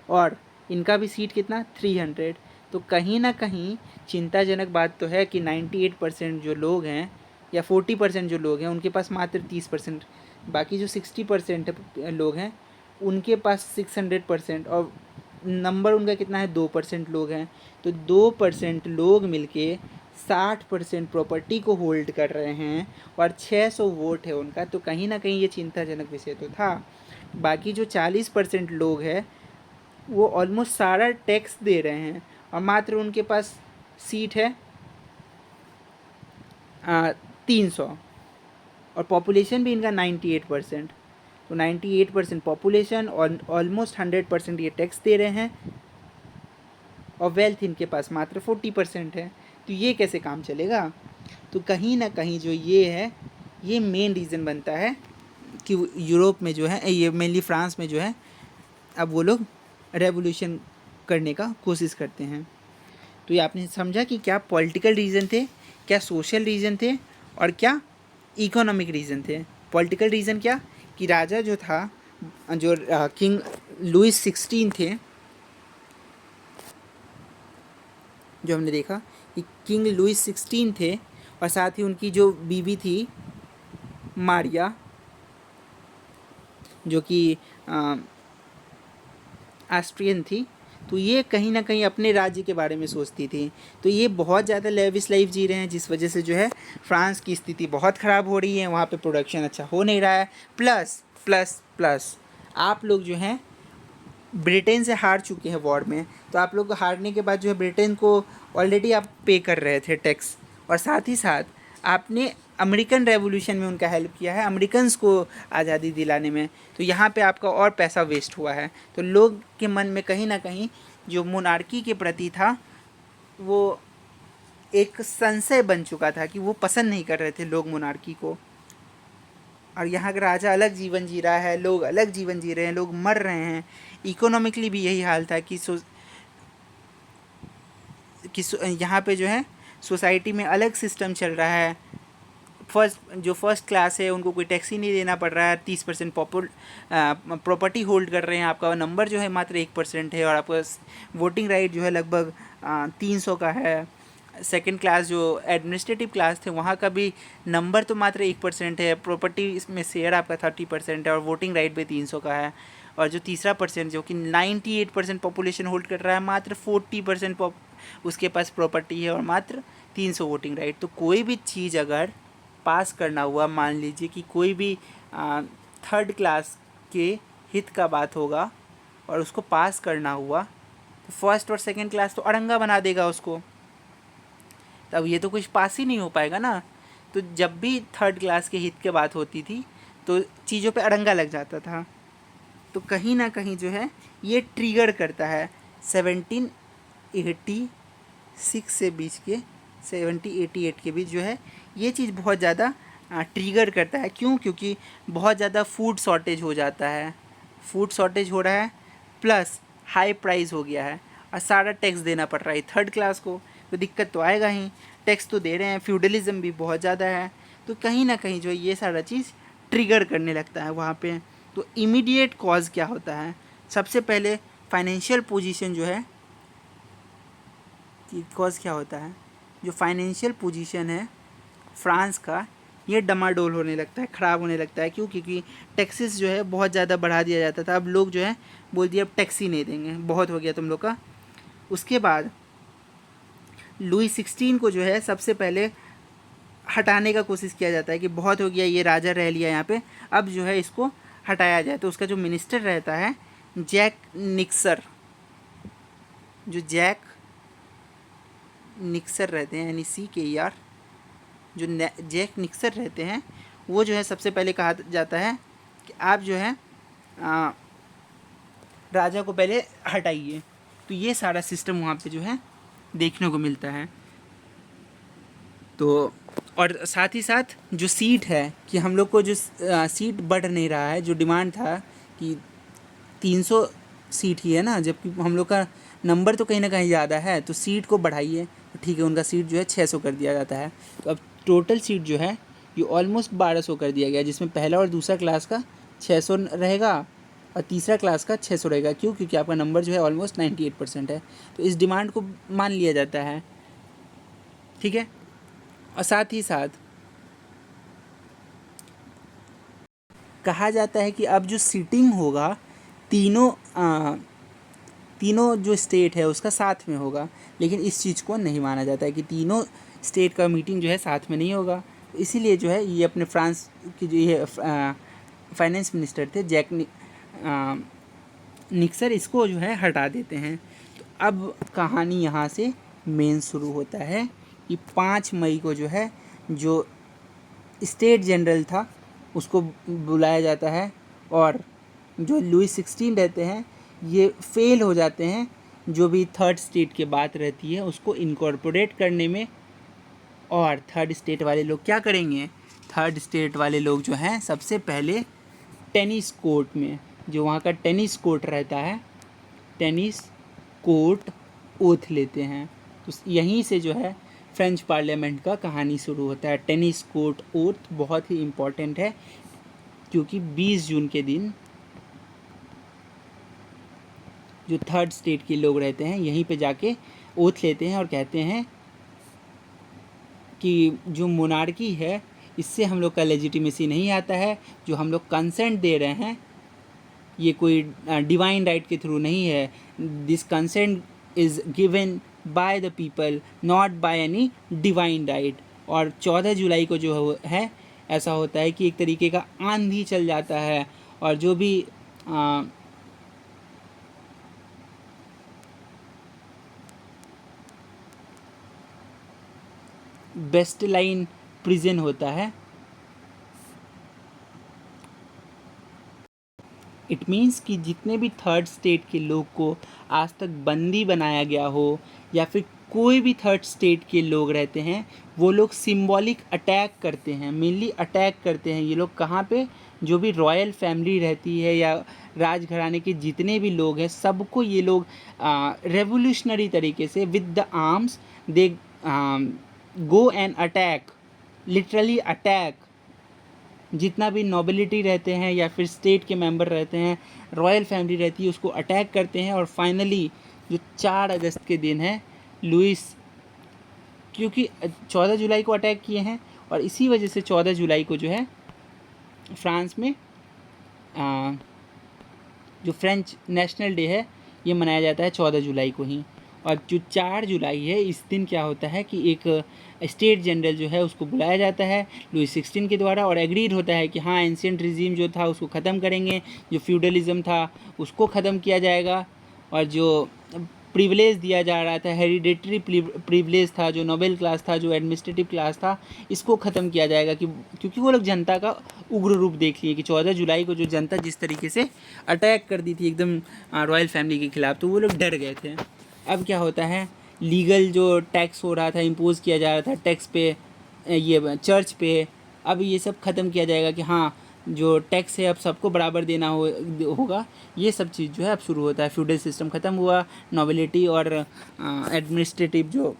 और इनका भी सीट कितना, 300। तो कहीं ना कहीं चिंताजनक बात तो है कि 98% जो लोग हैं या 40% जो लोग हैं उनके पास मात्र 30%, बाकी जो 60% लोग हैं उनके पास 600%, और नंबर उनका कितना है, 2% लोग हैं। तो 2% लोग मिलके 60% प्रॉपर्टी को होल्ड कर रहे हैं, और 600 वोट है उनका। तो कहीं ना कहीं ये चिंताजनक विषय तो था। बाकी जो 40% लोग हैं वो ऑलमोस्ट सारा टैक्स दे रहे हैं, और मात्र उनके पास सीट है 300, और पॉपुलेशन भी इनका 98%। तो 98% पॉपुलेशन और ऑलमोस्ट 100% ये टैक्स दे रहे हैं, और वेल्थ इनके पास मात्र 40% है। तो ये कैसे काम चलेगा। तो कहीं ना कहीं जो ये है, ये मेन रीज़न बनता है कि यूरोप में जो है, ये मेनली फ्रांस में जो है, अब वो लोग रेवोल्यूशन करने का कोशिश करते हैं। तो ये आपने समझा कि क्या पॉलिटिकल रीज़न थे, क्या सोशल रीज़न थे, और क्या इकोनॉमिक रीज़न थे। पॉलिटिकल रीज़न क्या, कि राजा जो था, जो किंग लुइस 16 थे, जो हमने देखा कि किंग लुइस 16 थे, और साथ ही उनकी जो बीवी थी मारिया, जो कि ऑस्ट्रियन थी। तो ये कहीं ना कहीं अपने राज्य के बारे में सोचती थी। तो ये बहुत ज़्यादा लेविश लाइफ जी रहे हैं, जिस वजह से जो है फ्रांस की स्थिति बहुत ख़राब हो रही है, वहाँ पे प्रोडक्शन अच्छा हो नहीं रहा है। प्लस प्लस प्लस आप लोग जो हैं ब्रिटेन से हार चुके हैं वॉर में, तो आप लोग हारने के बाद जो है ब्रिटेन को ऑलरेडी आप पे कर रहे थे टैक्स, और साथ ही साथ आपने अमेरिकन रेवोल्यूशन में उनका हेल्प किया है, अमेरिकन्स को आज़ादी दिलाने में। तो यहाँ पे आपका और पैसा वेस्ट हुआ है। तो लोग के मन में कहीं ना कहीं जो मोनार्की के प्रति था वो एक संशय बन चुका था, कि वो पसंद नहीं कर रहे थे लोग मोनार्की को। और यहाँ का राजा अलग जीवन जी रहा है, लोग अलग जीवन जी रहे हैं, लोग मर रहे हैं। इकोनॉमिकली भी यही हाल था कि यहाँ पे जो है सोसाइटी में अलग सिस्टम चल रहा है, फर्स्ट क्लास है उनको कोई टैक्स ही नहीं देना पड़ रहा है, 30% प्रॉपर्टी होल्ड कर रहे हैं, आपका नंबर जो है मात्र 1% है और आपका वोटिंग राइट जो है लगभग 300 का है। सेकंड क्लास जो एडमिनिस्ट्रेटिव क्लास थे वहाँ का भी नंबर तो मात्र 1% है, प्रॉपर्टी इसमें शेयर आपका 30% है और वोटिंग राइट भी 300 का है। और जो तीसरा परसेंट जो कि 98% पॉपुलेशन होल्ड कर रहा है, मात्र 40% उसके पास प्रॉपर्टी है और मात्र 300 वोटिंग राइट। तो कोई भी चीज़ अगर पास करना हुआ, मान लीजिए कि कोई भी थर्ड क्लास के हित का बात होगा और उसको पास करना हुआ, तो फर्स्ट और सेकंड क्लास तो अड़ंगा बना देगा उसको, तब ये तो कुछ पास ही नहीं हो पाएगा ना। तो जब भी थर्ड क्लास के हित की बात होती थी तो चीज़ों पे अड़ंगा लग जाता था। तो कहीं ना कहीं जो है ये ट्रिगर करता है 1786 से बीच के 1788 के बीच जो है ये चीज़ बहुत ज़्यादा ट्रिगर करता है। क्यों? क्योंकि बहुत ज़्यादा फूड शॉर्टेज हो जाता है, फूड शॉर्टेज हो रहा है, प्लस हाई प्राइस हो गया है और सारा टैक्स देना पड़ रहा है थर्ड क्लास को, तो दिक्कत तो आएगा ही। टैक्स तो दे रहे हैं, फ्यूडलिज्म भी बहुत ज़्यादा है, तो कहीं ना कहीं जो है ये सारा चीज़ ट्रिगर करने लगता है वहाँ पे। तो इमीडिएट कॉज क्या होता है? सबसे पहले फाइनेंशियल पोजीशन जो है, कॉज क्या होता है? जो फाइनेंशियल पोजीशन है फ्रांस का, ये डमाडोल होने लगता है, ख़राब होने लगता है। क्यों? क्योंकि टैक्सेस जो है बहुत ज़्यादा बढ़ा दिया जाता था। अब लोग जो है बोल दिए अब टैक्स ही नहीं देंगे, बहुत हो गया तुम लोग का। उसके बाद लुई 16 को जो है सबसे पहले हटाने का कोशिश किया जाता है कि बहुत हो गया, ये राजा रह लिया यहाँ पे, अब जो है इसको हटाया जाए। तो उसका जो मिनिस्टर रहता है जैक निक्सर, जो जैक निक्सर रहते हैं यानी CKER, जो जैक निक्सर रहते हैं, वो जो है सबसे पहले कहा जाता है कि आप जो है राजा को पहले हटाइए। तो ये सारा सिस्टम वहाँ पे जो है देखने को मिलता है। तो और साथ ही साथ जो सीट है कि हम लोग को जो सीट बढ़ नहीं रहा है, जो डिमांड था कि 300 सीट ही है ना, जबकि हम लोग का नंबर तो कहीं ना कहीं ज़्यादा है, तो सीट को बढ़ाइए। तो ठीक है, उनका सीट जो है 600 कर दिया जाता है। तो अब टोटल सीट जो है ये ऑलमोस्ट 1200 कर दिया गया, जिसमें पहला और दूसरा क्लास का 600 रहेगा और तीसरा क्लास का 600 रहेगा। क्यों? क्योंकि आपका नंबर जो है ऑलमोस्ट 98% है। तो इस डिमांड को मान लिया जाता है, ठीक है। और साथ ही साथ कहा जाता है कि अब जो सीटिंग होगा तीनों जो स्टेट है उसका साथ में होगा, लेकिन इस चीज़ को नहीं माना जाता है कि तीनों स्टेट का मीटिंग जो है साथ में नहीं होगा। इसीलिए जो है ये अपने फ्रांस की जो ये फाइनेंस मिनिस्टर थे जैक निक्सर, इसको जो है हटा देते हैं। तो अब कहानी यहाँ से मेन शुरू होता है कि 5 मई को जो है जो स्टेट जनरल था उसको बुलाया जाता है और जो लुई 16 रहते हैं ये फेल हो जाते हैं जो भी थर्ड स्टेट की बात रहती है उसको इनकॉर्पोरेट करने में। और थर्ड स्टेट वाले लोग क्या करेंगे? थर्ड स्टेट वाले लोग जो हैं सबसे पहले टेनिस कोर्ट में, जो वहाँ का टेनिस कोर्ट रहता है, टेनिस कोर्ट ओथ लेते हैं। तो यहीं से जो है फ्रेंच पार्लियामेंट का कहानी शुरू होता है। टेनिस कोर्ट ओथ बहुत ही इम्पॉर्टेंट है क्योंकि 20 जून के दिन जो थर्ड स्टेट के लोग रहते हैं यहीं पे जाके ओथ लेते हैं और कहते हैं कि जो मोनार्की है इससे हम लोग का लेजिटिमेसी नहीं आता है, जो हम लोग कंसेंट दे रहे हैं ये कोई डिवाइन राइट के थ्रू नहीं है। This consent is given by the people not by any divine right. और 14 जुलाई को जो है ऐसा होता है कि एक तरीके का आंधी चल जाता है और जो भी बेस्टलाइन प्रिजन होता है, इट मीन्स कि जितने भी थर्ड स्टेट के लोग को आज तक बंदी बनाया गया हो या फिर कोई भी थर्ड स्टेट के लोग रहते हैं वो लोग सिंबॉलिक अटैक करते हैं, मेनली अटैक करते हैं ये लोग कहाँ पे? जो भी रॉयल फैमिली रहती है या राजघराने के जितने भी लोग हैं सबको ये लोग रेवोल्यूशनरी तरीके से with the arms they go and attack literally attack, जितना भी नोबिलिटी रहते हैं या फिर स्टेट के मेंबर रहते हैं, रॉयल फैमिली रहती है, उसको अटैक करते हैं। और फाइनली जो 4 अगस्त के दिन है, लुइस, क्योंकि 14 जुलाई को अटैक किए हैं और इसी वजह से 14 जुलाई को जो है फ्रांस में जो फ्रेंच नेशनल डे है ये मनाया जाता है 14 जुलाई को ही। और जो 4 जुलाई है, इस दिन क्या होता है कि एक स्टेट जनरल जो है उसको बुलाया जाता है लुइस 16 के द्वारा, और एग्रीड होता है कि हाँ एंशिएंट रिजीम जो था उसको ख़त्म करेंगे, जो फ्यूडलिज्म था उसको ख़त्म किया जाएगा, और जो प्रिविलेज दिया जा रहा था, हेरिडेटरी प्रिविलेज था, जो नोबेल क्लास था, जो एडमिनिस्ट्रेटिव क्लास था, इसको ख़त्म किया जाएगा। क्योंकि वो लोग जनता का उग्र रूप देख लिए कि 14 जुलाई को जो जनता जिस तरीके से अटैक कर दी थी एकदम रॉयल फैमिली के ख़िलाफ़, तो वो लोग डर गए थे। अब क्या होता है, लीगल जो टैक्स हो रहा था, इम्पोज़ किया जा रहा था टैक्स पे, ये चर्च पे, अब ये सब ख़त्म किया जाएगा कि हाँ जो टैक्स है अब सबको बराबर देना होगा। ये सब चीज़ जो है अब शुरू होता है। फ्यूडल सिस्टम ख़त्म हुआ, नोबिलिटी और एडमिनिस्ट्रेटिव जो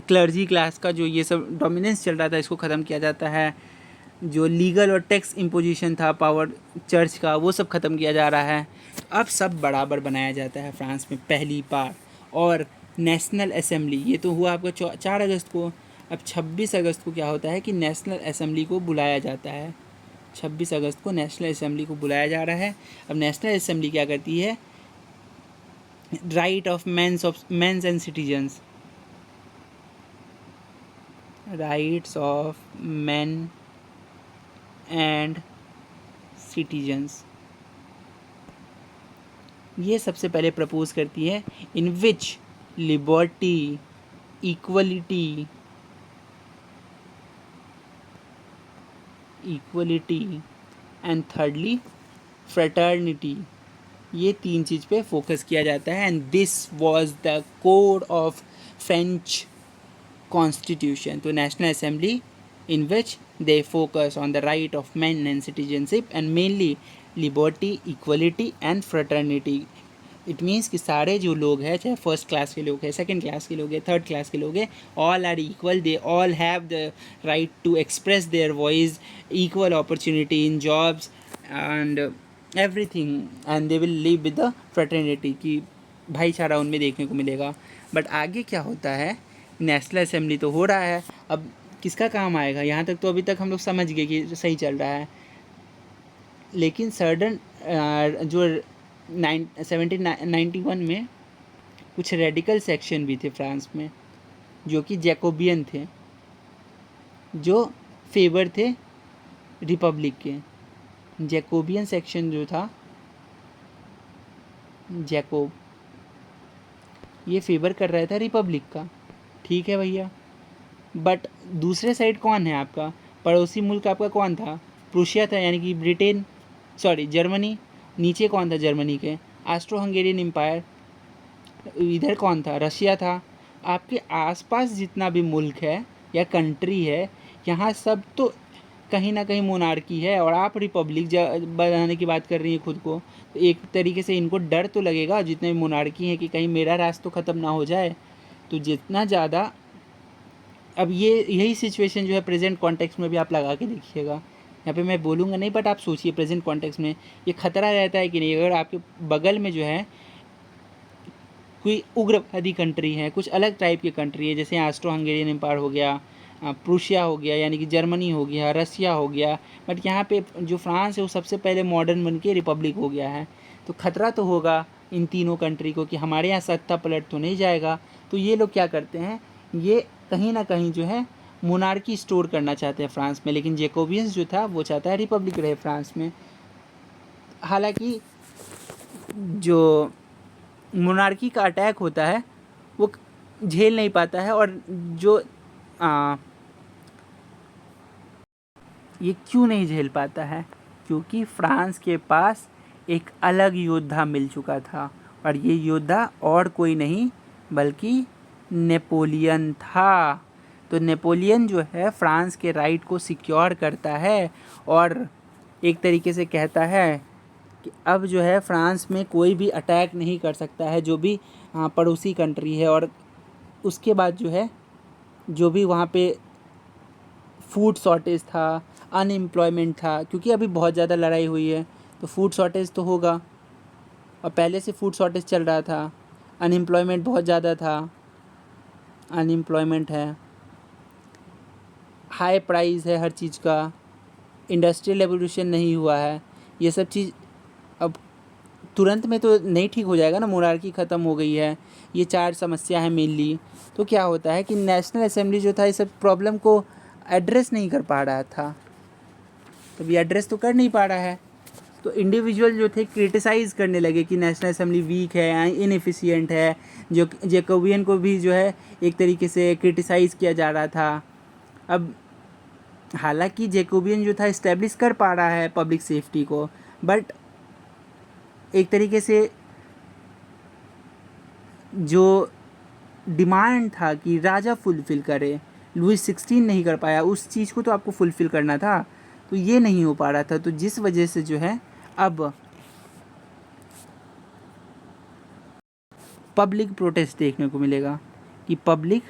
क्लर्जी क्लास का जो ये सब डोमिनेंस चल रहा था इसको ख़त्म किया जाता है। जो लीगल और टैक्स इम्पोजिशन था पावर चर्च का, वो सब ख़त्म किया जा रहा है। अब सब बराबर बनाया जाता है फ्रांस में पहली बार। और नेशनल असेंबली, ये तो हुआ आपका 4 अगस्त को। अब 26 अगस्त को क्या होता है कि नेशनल असेंबली को बुलाया जाता है। 26 अगस्त को नेशनल असेंबली को बुलाया जा रहा है। अब नेशनल असेंबली क्या करती है, right of mens and citizens, rights of men and citizens, ये सबसे पहले प्रपोज करती है, in which liberty, equality and thirdly fraternity, ये 3 चीज़ पे फोकस किया जाता है। And this was the code of French constitution. तो national assembly in which they focus on the right of men and citizenship and mainly liberty, equality and fraternity. It means कि सारे जो लोग हैं, चाहे फर्स्ट क्लास के लोग हैं, सेकंड क्लास के लोग हैं, थर्ड क्लास के लोग हैं, all are equal, they all have the right to express their voice, equal opportunity in jobs and everything, and they will live with the fraternity, कि भाईचारा उनमें देखने को मिलेगा। बट आगे क्या होता है, नेशनल असेंबली तो हो रहा है, अब किसका काम आएगा, यहाँ तक तो अभी तक हम लोग समझ गए कि सही चल रहा है। लेकिन सडन जो 1791 में कुछ रेडिकल सेक्शन भी थे फ्रांस में, जो कि जैकोबियन थे, जो फेवर थे रिपब्लिक के। जैकोबियन सेक्शन जो था, जैकोब, ये फेवर कर रहा था रिपब्लिक का, ठीक है भैया। बट दूसरे साइड कौन है आपका, पड़ोसी मुल्क आपका कौन था, प्रूशिया था, यानी कि ब्रिटेन, सॉरी जर्मनी। नीचे कौन था जर्मनी के, ऑस्ट्रो हंगेरियन एम्पायर। इधर कौन था, रशिया था। आपके आसपास जितना भी मुल्क है या कंट्री है, यहाँ सब तो कहीं ना कहीं मोनार्की है, और आप रिपब्लिक बनाने की बात कर रही हैं खुद को। तो एक तरीके से इनको डर तो लगेगा जितने भी मोनार्की हैं कि कहीं मेरा राज तो ख़त्म ना हो जाए। तो जितना ज़्यादा, अब ये यही सिचुएशन जो है प्रेजेंट कॉन्टेक्स्ट में भी आप लगा के देखिएगा। यहाँ पे मैं बोलूँगा नहीं, बट आप सोचिए प्रेजेंट कॉन्टेक्स्ट में ये खतरा रहता है कि नहीं, अगर आपके बगल में जो है कोई उग्रवादी कंट्री है, कुछ अलग टाइप की कंट्री है, जैसे ऑस्ट्रो हंगेरियन एम्पायर हो गया, प्रूशिया हो गया, यानी कि जर्मनी हो गया, रसिया हो गया, बट यहाँ पे जो फ्रांस है वो सबसे पहले मॉडर्न बन के रिपब्लिक हो गया है। तो खतरा तो होगा इन तीनों कंट्री को कि हमारे यहाँ सत्ता पलट तो नहीं जाएगा। तो ये लोग क्या करते हैं, ये कहीं ना कहीं जो है मोनार्की स्टोर करना चाहते हैं फ्रांस में, लेकिन जैकोबियंस जो था वो चाहता है रिपब्लिक रहे फ्रांस में। हालांकि जो मोनार्की का अटैक होता है वो झेल नहीं पाता है, और जो ये क्यों नहीं झेल पाता है, क्योंकि फ्रांस के पास एक अलग योद्धा मिल चुका था, और ये योद्धा और कोई नहीं बल्कि नेपोलियन था। तो नेपोलियन जो है फ्रांस के राइट को सिक्योर करता है, और एक तरीके से कहता है कि अब जो है फ्रांस में कोई भी अटैक नहीं कर सकता है, जो भी पड़ोसी कंट्री है। और उसके बाद जो है जो भी वहाँ पे फूड शॉर्टेज था, अनएम्प्लॉयमेंट था, क्योंकि अभी बहुत ज़्यादा लड़ाई हुई है तो फूड शॉर्टेज तो होगा, और पहले से फूड शॉर्टेज चल रहा था। अनएम्प्लॉयमेंट बहुत ज़्यादा था, अनएम्प्लॉयमेंट है, हाई प्राइस है हर चीज़ का, इंडस्ट्रियल रेवोल्यूशन नहीं हुआ है। ये सब चीज़ अब तुरंत में तो नहीं ठीक हो जाएगा ना, मोनार्की ख़त्म हो गई है, ये 4 समस्या है मेनली। तो क्या होता है कि नेशनल असेंबली जो था इस सब प्रॉब्लम को एड्रेस नहीं कर पा रहा था, तो ये एड्रेस तो कर नहीं पा रहा है। तो इंडिविजुअल जो थे क्रिटिसाइज़ करने लगे कि नेशनल असेंबली वीक है, इनएफिशिएंट है। जो जैकोबियन को भी जो है एक तरीके से क्रिटिसाइज़ किया जा रहा था। अब हालांकि जैकोबियन जो था इस्टेब्लिश कर पा रहा है पब्लिक सेफ्टी को, बट एक तरीके से जो डिमांड था कि राजा फुलफ़िल करे, लुइस 16 नहीं कर पाया, उस चीज़ को तो आपको फुलफ़िल करना था, तो ये नहीं हो पा रहा था। तो जिस वजह से जो है अब पब्लिक प्रोटेस्ट देखने को मिलेगा, कि पब्लिक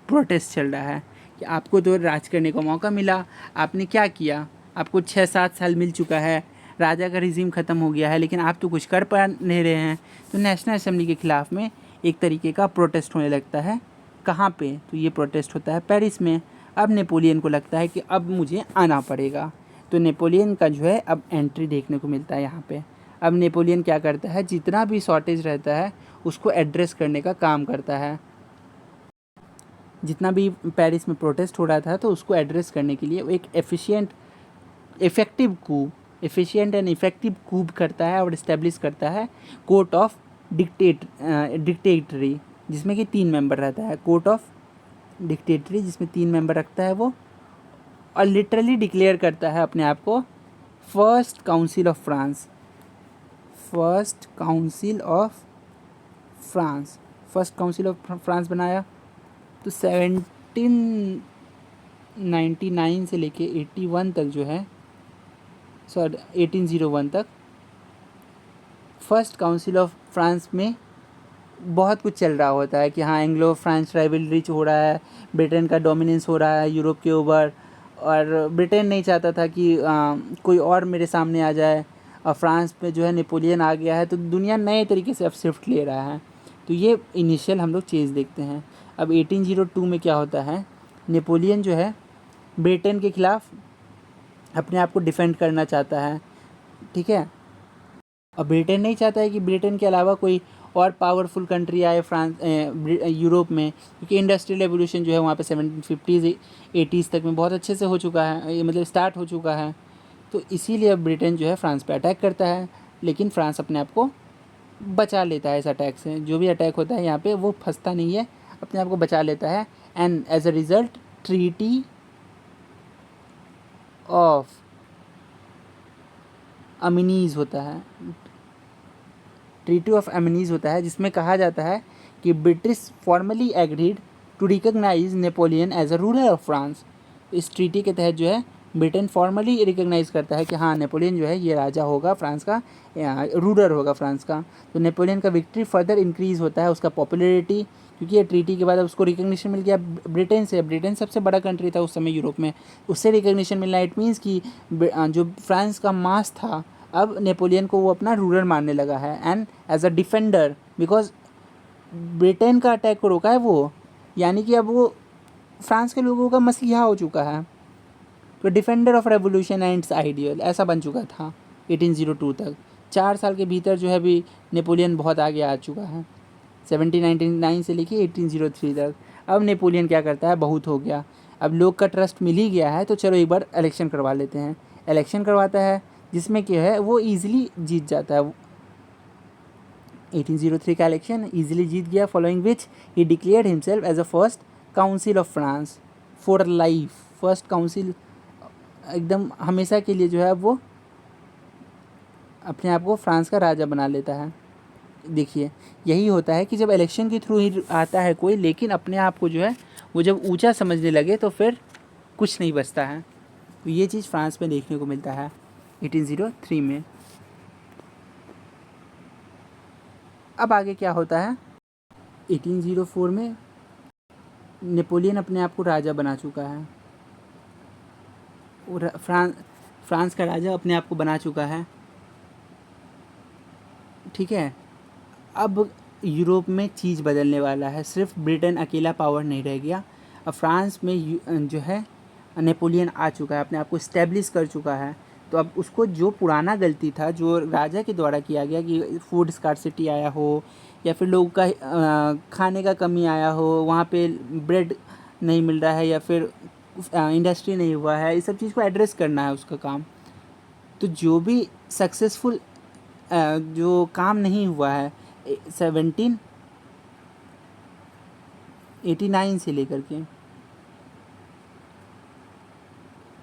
प्रोटेस्ट चल रहा है कि आपको तो राज करने का मौका मिला, आपने क्या किया, आपको 6-7 साल मिल चुका है, राजा का रिजीम ख़त्म हो गया है, लेकिन आप तो कुछ कर पा नहीं रहे हैं। तो नेशनल असेंबली के ख़िलाफ़ में एक तरीके का प्रोटेस्ट होने लगता है। कहाँ पे? तो ये प्रोटेस्ट होता है पेरिस में। अब नेपोलियन को लगता है कि अब मुझे आना पड़ेगा, तो नेपोलियन का जो है अब एंट्री देखने को मिलता है यहाँ पे। अब नेपोलियन क्या करता है, जितना भी शॉर्टेज रहता है उसको एड्रेस करने का काम करता है। जितना भी पेरिस में प्रोटेस्ट हो रहा था तो उसको एड्रेस करने के लिए वो एक एफिशिएंट एंड इफ़ेक्टिव कूप करता है और इस्टेब्लिश करता है कोर्ट ऑफ डिक्टेटरी, जिसमें कि 3 मेंबर रहता है। कोर्ट ऑफ डिक्टेटरी जिसमें 3 मेंबर रखता है वो, और लिटरली डिक्लेयर करता है अपने आप को first council of France. First council of France बनाया। तो 1799 से लेके 81 तक जो है, 1801 तक फर्स्ट काउंसिल ऑफ फ्रांस में बहुत कुछ चल रहा होता है कि हाँ, एंग्लो फ्रेंच राइवलरी हो रहा है, ब्रिटेन का डोमिनेंस हो रहा है यूरोप के ऊपर, और ब्रिटेन नहीं चाहता था कि कोई और मेरे सामने आ जाए, और फ्रांस में जो है नेपोलियन आ गया है, तो दुनिया नए तरीके से अब शिफ्ट ले रहा है। तो ये इनिशियल हम लोग चीज़ देखते हैं। अब 1802 में क्या होता है, नेपोलियन जो है ब्रिटेन के ख़िलाफ़ अपने आप को डिफेंड करना चाहता है, ठीक है। और ब्रिटेन नहीं चाहता है कि ब्रिटेन के अलावा कोई और पावरफुल कंट्री आए यूरोप में, क्योंकि इंडस्ट्रियल रेवोल्यूशन जो है वहाँ पे 1750s 80s तक में बहुत अच्छे से हो चुका है, मतलब स्टार्ट हो चुका है। तो इसीलिए अब ब्रिटेन जो है फ्रांस पे अटैक करता है, लेकिन फ्रांस अपने आप को बचा लेता है इस अटैक से। जो भी अटैक होता है यहाँ पे वो फंसता नहीं है, अपने आप को बचा लेता है। And as a result treaty of Amiens होता है, ट्रीटी ऑफ एमिनीज़ होता है, जिसमें कहा जाता है कि British formally agreed to recognise Napoleon as a ruler of France. इस ट्रीटी के तहत जो है ब्रिटेन फॉर्मली रिकॉग्नाइज करता है कि हाँ, नेपोलियन जो है ये राजा होगा फ्रांस का, रूलर होगा फ्रांस का। तो नेपोलियन का विक्ट्री फर्दर इंक्रीज़ होता है, उसका पॉपुलैरिटी, क्योंकि ये ट्रीटी के बाद अब उसको रिकॉग्निशन मिल गया ब्रिटेन से। ब्रिटेन सबसे बड़ा कंट्री था उस समय यूरोप में, उससे रिकॉग्निशन मिलना इट मीन्स कि जो फ्रांस का मास था अब नेपोलियन को वो अपना रूलर मानने लगा है, and as a defender, because Britain का अटैक को रोका है वो, यानी कि अब वो फ्रांस के लोगों का मसीहा हो चुका है। तो defender of revolution and it's ideal ऐसा बन चुका था 1802 तक। 4 साल के भीतर जो है अभी नेपोलियन बहुत आगे आ चुका है, 1799 से लेके 1803 तक। अब नेपोलियन क्या करता है, बहुत हो गया, अब लोग का ट्रस्ट मिल ही गया है, तो चलो एक बार इलेक्शन करवा लेते हैं। इलेक्शन करवाता है जिसमें क्या है वो ईजिली जीत जाता है। 1803 का इलेक्शन ईजिली जीत गया, following which he declared himself as a first council of France for life. First council एकदम हमेशा के लिए जो है वो अपने आप को फ्रांस का राजा बना लेता है। देखिए यही होता है कि जब इलेक्शन के थ्रू ही आता है कोई, लेकिन अपने आप को जो है वो जब ऊंचा समझने लगे तो फिर कुछ नहीं बचता है। तो ये चीज़ फ्रांस में देखने को मिलता है 1803 में। अब आगे क्या होता है, 1804 में नेपोलियन अपने आप को राजा बना चुका है, फ्रांस का राजा अपने आप को बना चुका है, ठीक है। अब यूरोप में चीज़ बदलने वाला है, सिर्फ ब्रिटेन अकेला पावर नहीं रह गया। अब फ्रांस में जो है नेपोलियन आ चुका है, अपने आप को इस्टेब्लिश कर चुका है। तो अब उसको जो पुराना गलती था जो राजा के द्वारा किया गया कि फूड स्कार्सिटी आया हो या फिर लोगों का खाने का कमी आया हो, वहाँ पे ब्रेड नहीं मिल रहा है या फिर इंडस्ट्री नहीं हुआ है, इस सब चीज़ को एड्रेस करना है उसका काम। तो जो भी सक्सेसफुल जो काम नहीं हुआ है 1789 से लेकर के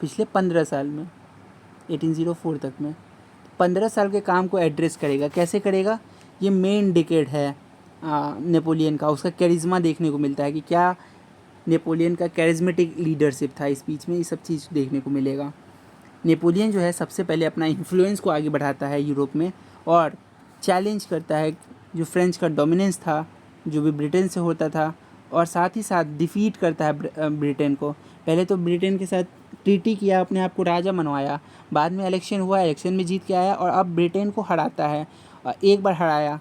पिछले 15 साल में 1804 तक में 15 साल के काम को एड्रेस करेगा। कैसे करेगा? ये मेन डिकेड है नेपोलियन का। उसका कैरिज्मा देखने को मिलता है कि क्या नेपोलियन का कैरिज्मेटिक लीडरशिप था इस बीच में, ये सब चीज़ देखने को मिलेगा। नेपोलियन जो है सबसे पहले अपना इन्फ्लुएंस को आगे बढ़ाता है यूरोप में और चैलेंज करता है जो फ्रेंच का डोमिनेंस था, जो भी ब्रिटेन से होता था, और साथ ही साथ डिफीट करता है ब्रिटेन को। पहले तो ब्रिटेन के साथ ट्रीटी किया, अपने आप को राजा मनवाया, बाद में इलेक्शन हुआ, इलेक्शन में जीत के आया और अब ब्रिटेन को हराता है। एक बार हराया,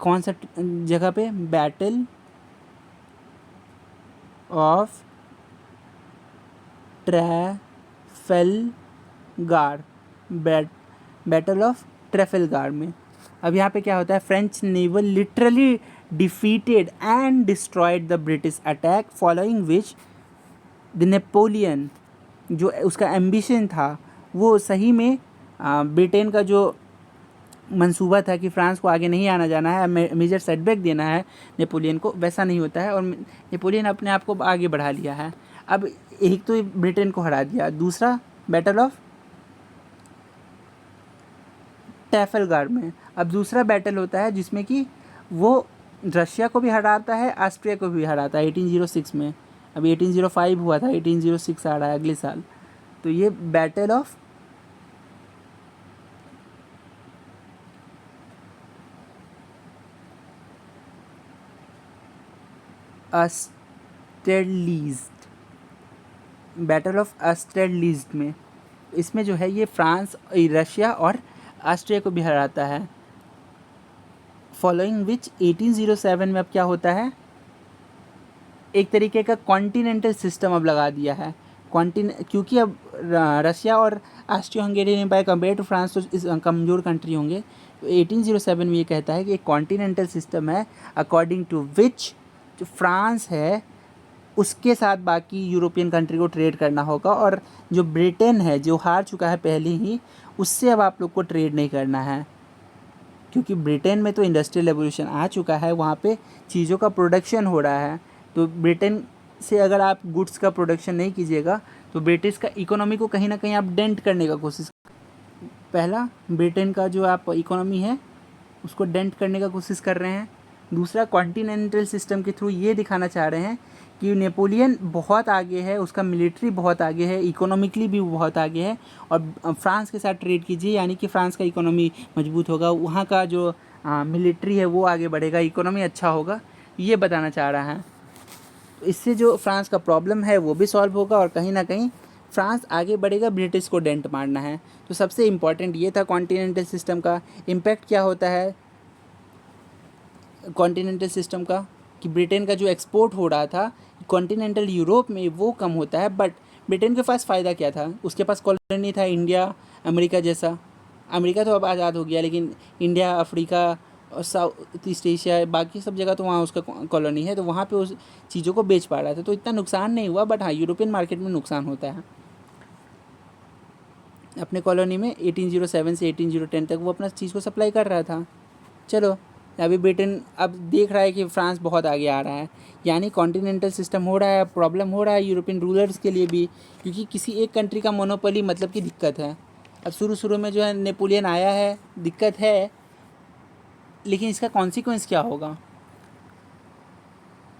कौन सा जगह पे? बैटल ऑफ ट्रैफलगार, बैटल ऑफ ट्रैफलगार में। अब यहाँ पे क्या होता है? French naval literally defeated and destroyed the British attack, following which the Napoleon जो उसका एम्बिशन था वो सही में ब्रिटेन का जो मंसूबा था कि फ्रांस को आगे नहीं आना जाना है, मेजर सेटबैक देना है नेपोलियन को, वैसा नहीं होता है और नेपोलियन अपने आप को आगे बढ़ा लिया है। अब एक तो ब्रिटेन को हरा दिया, दूसरा बैटल ऑफ ट्रैफलगार में। अब दूसरा बैटल होता है जिसमें कि वो रशिया को भी हराता है, ऑस्ट्रिया को भी हराता है 1806 में। अभी 1805 हुआ था, 1806 आ रहा है अगले साल। तो ये बैटल ऑफ ऑस्टेरलीज़्ड, बैटल ऑफ ऑस्टेरलीज़्ड में इसमें जो है ये फ्रांस, रशिया और ऑस्ट्रिया को भी हराता है। फॉलोइंग विच 1807 में अब क्या होता है? एक तरीके का कॉन्टिनेंटल सिस्टम अब लगा दिया है। क्योंकि अब रशिया और Austro Hungarian empire compare to France तो कमज़ोर कंट्री होंगे, तो 1807 में ये कहता है कि एक कॉन्टिनेंटल सिस्टम है अकॉर्डिंग टू विच जो फ्रांस है उसके साथ बाकी यूरोपियन कंट्री को ट्रेड करना होगा, और जो ब्रिटेन है जो हार चुका है पहले ही, उससे अब आप लोग को ट्रेड नहीं करना है। क्योंकि ब्रिटेन में तो इंडस्ट्रियल रेवोल्यूशन आ चुका है, वहाँ पे चीज़ों का प्रोडक्शन हो रहा है। तो ब्रिटेन से अगर आप गुड्स का प्रोडक्शन नहीं कीजिएगा तो ब्रिटिश का इकोनॉमी को कहीं ना कहीं आप डेंट करने का कोशिश, पहला ब्रिटेन का जो आप इकोनॉमी है उसको डेंट करने का कोशिश कर रहे हैं। दूसरा कॉन्टिनेंटल सिस्टम के थ्रू ये दिखाना चाह रहे हैं कि नेपोलियन बहुत आगे है, उसका मिलिट्री बहुत आगे है, इकोनॉमिकली भी बहुत आगे है, और फ्रांस के साथ ट्रेड कीजिए यानी कि फ्रांस का इकोनॉमी मजबूत होगा, वहाँ का जो मिलिट्री है वो आगे बढ़ेगा, इकोनॉमी अच्छा होगा, ये बताना चाह रहा है। इससे जो फ्रांस का प्रॉब्लम है वो भी सॉल्व होगा और कहीं ना कहीं फ्रांस आगे बढ़ेगा, ब्रिटिश को डेंट मारना है। तो सबसे इम्पॉर्टेंट ये था कॉन्टिनेंटल सिस्टम का इम्पैक्ट क्या होता है कॉन्टिनेंटल सिस्टम का, कि ब्रिटेन का जो एक्सपोर्ट हो रहा था कॉन्टिनेंटल यूरोप में वो कम होता है। बट ब्रिटेन के पास फ़ायदा क्या था? उसके पास कॉलोनी था इंडिया, अमेरिका जैसा। अमेरिका तो अब आज़ाद हो गया, लेकिन इंडिया, अफ्रीका और साउथ ईस्ट एशिया, बाकी सब जगह तो वहाँ उसका कॉलोनी है, तो वहाँ पे उस चीज़ों को बेच पा रहा था, तो इतना नुकसान नहीं हुआ। बट हाँ, यूरोपियन मार्केट में नुकसान होता है। अपने कॉलोनी में 1807 से 1810 तक वो अपना चीज़ को सप्लाई कर रहा था। चलो, अभी ब्रिटेन अब देख रहा है कि फ्रांस बहुत आगे आ रहा है, यानी कॉन्टिनेंटल सिस्टम हो रहा है, प्रॉब्लम हो रहा है यूरोपियन रूलर्स के लिए भी, क्योंकि किसी एक कंट्री का मोनोपोली मतलब की दिक्कत है। अब शुरू में जो है नेपोलियन आया है, दिक्कत है, लेकिन इसका कॉन्सिक्वेंस क्या होगा?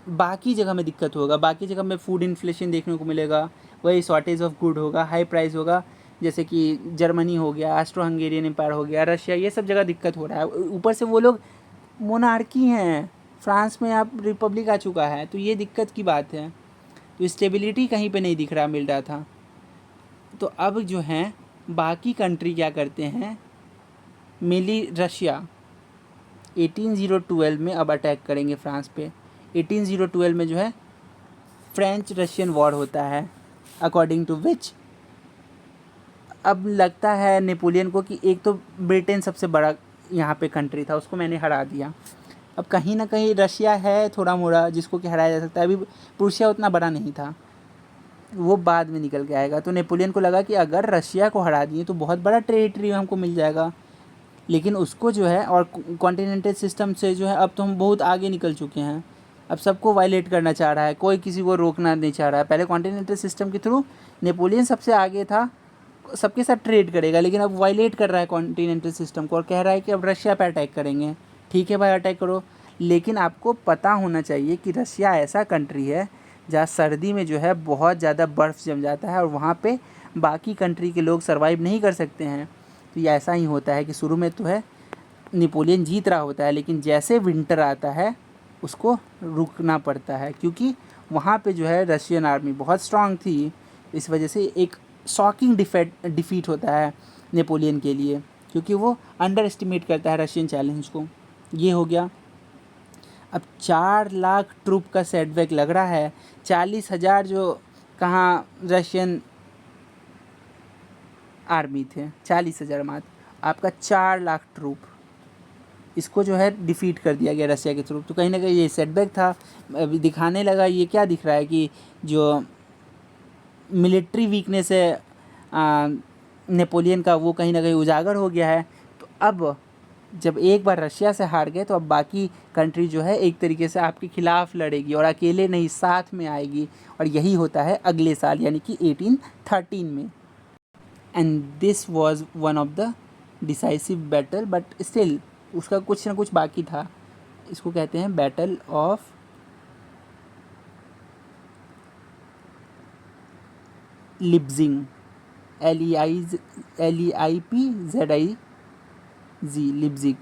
बाकी जगह में दिक्कत होगा, बाकी जगह में फूड इन्फ्लेशन देखने को मिलेगा, वही शॉर्टेज ऑफ गुड होगा, हाई प्राइस होगा, जैसे कि जर्मनी हो गया, ऑस्ट्रो हंगेरियन एम्पायर हो गया, रशिया, ये सब जगह दिक्कत हो रहा है। ऊपर से वो लोग मोनार्की हैं, फ्रांस में अब रिपब्लिक आ चुका है, तो ये दिक्कत की बात है। तो स्टेबिलिटी कहीं पे नहीं दिख रहा, मिल रहा था। तो अब जो हैं बाकी कंट्री क्या करते हैं, मेनली रशिया 1812 में अब अटैक करेंगे फ्रांस पे। 1812 में जो है फ्रेंच रशियन वॉर होता है, अकॉर्डिंग टू विच अब लगता है नेपोलियन को कि एक तो ब्रिटेन सबसे बड़ा यहाँ पे कंट्री था, उसको मैंने हरा दिया, अब कहीं ना कहीं रशिया है थोड़ा मोड़ा जिसको कि हराया जा सकता है, अभी प्रूशिया उतना बड़ा नहीं था, वो बाद में निकल के आएगा। तो नेपोलियन को लगा कि अगर रशिया को हरा दिए तो बहुत बड़ा टेरिटरी हमको मिल जाएगा, लेकिन उसको जो है और कॉन्टिनेंटल सिस्टम से जो है अब तो हम बहुत आगे निकल चुके हैं, अब सबको वायलेट करना चाह रहा है, कोई किसी को रोकना नहीं चाह रहा है। पहले कॉन्टिनेंटल सिस्टम के थ्रू नेपोलियन सबसे आगे था, सबके साथ ट्रेड करेगा, लेकिन अब वायलेट कर रहा है कॉन्टिनेंटल सिस्टम को और कह रहा है कि अब रशिया पे अटैक करेंगे। ठीक है भाई, अटैक करो, लेकिन आपको पता होना चाहिए कि रशिया ऐसा कंट्री है जहाँ सर्दी में जो है बहुत ज़्यादा बर्फ़ जम जाता है और वहाँ पे बाकी कंट्री के लोग सर्वाइव नहीं कर सकते हैं। तो ये ऐसा ही होता है कि शुरू में तो है नेपोलियन जीत रहा होता है, लेकिन जैसे विंटर आता है उसको रुकना पड़ता है, क्योंकि वहाँ पे जो है रशियन आर्मी बहुत स्ट्रांग थी। इस वजह से एक शॉकिंग डिफीट होता है नेपोलियन के लिए, क्योंकि वो अंडर एस्टिमेट करता है रशियन चैलेंज को। ये हो गया। अब 4 लाख ट्रूप का सेटबैक लग रहा है, 40,000 जो कहाँ रशियन आर्मी थे, 40,000 मात्र, आपका 4 लाख ट्रूप, इसको जो है डिफ़ीट कर दिया गया रशिया के थ्रू। तो कहीं ना कहीं ये सेटबैक था। अभी दिखाने लगा, ये क्या दिख रहा है कि जो मिलिट्री वीकनेस है नेपोलियन का, वो कहीं ना कहीं उजागर हो गया है। तो अब जब एक बार रशिया से हार गए तो अब बाकी कंट्री जो है एक तरीके से आपके खिलाफ लड़ेगी और अकेले नहीं साथ में आएगी, और यही होता है अगले साल यानी कि 1813 में। And this was one of the decisive battle, but still उसका कुछ ना कुछ बाकी था। इसको कहते हैं बैटल ऑफ लिप्जिंग, LEIPZIG, लिप्जिग।